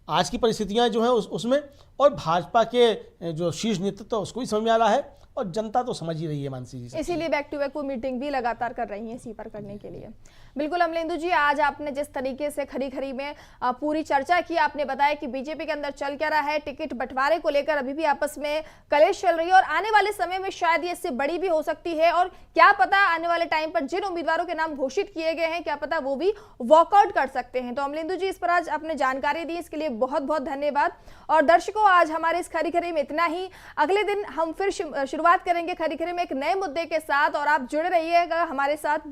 आज की परिस्थितियां जो हैं उसमें, और भाजपा के जो शीर्ष नेतृत्व उसको भी समझ में आ रहा है, और जनता तो समझ ही रही है मानसी जी।
इसीलिए बैक टू बैक वो मीटिंग भी लगातार कर रही है इसी पर करने के लिए। बिल्कुल अमलेंदु जी, आज आपने जिस तरीके से खरी खरी में पूरी चर्चा की, आपने बताया कि बीजेपी के अंदर चल क्या रहा है, टिकट बंटवारे को लेकर अभी भी आपस में कलेश चल रही है, और आने वाले समय में शायद ये इससे बड़ी भी हो सकती है, और क्या पता आने वाले टाइम पर जिन उम्मीदवारों के नाम घोषित किए गए हैं क्या पता वो भी वॉकआउट कर सकते हैं। तो अमलेंदु जी, इस पर आज आपने जानकारी दी, इसके लिए बहुत बहुत धन्यवाद। और दर्शकों, आज हमारे इस खरी खरी में इतना ही। अगले दिन हम फिर शुरुआत करेंगे खरी खरी में एक नए मुद्दे के साथ, और आप जुड़े रहिएगा हमारे साथ।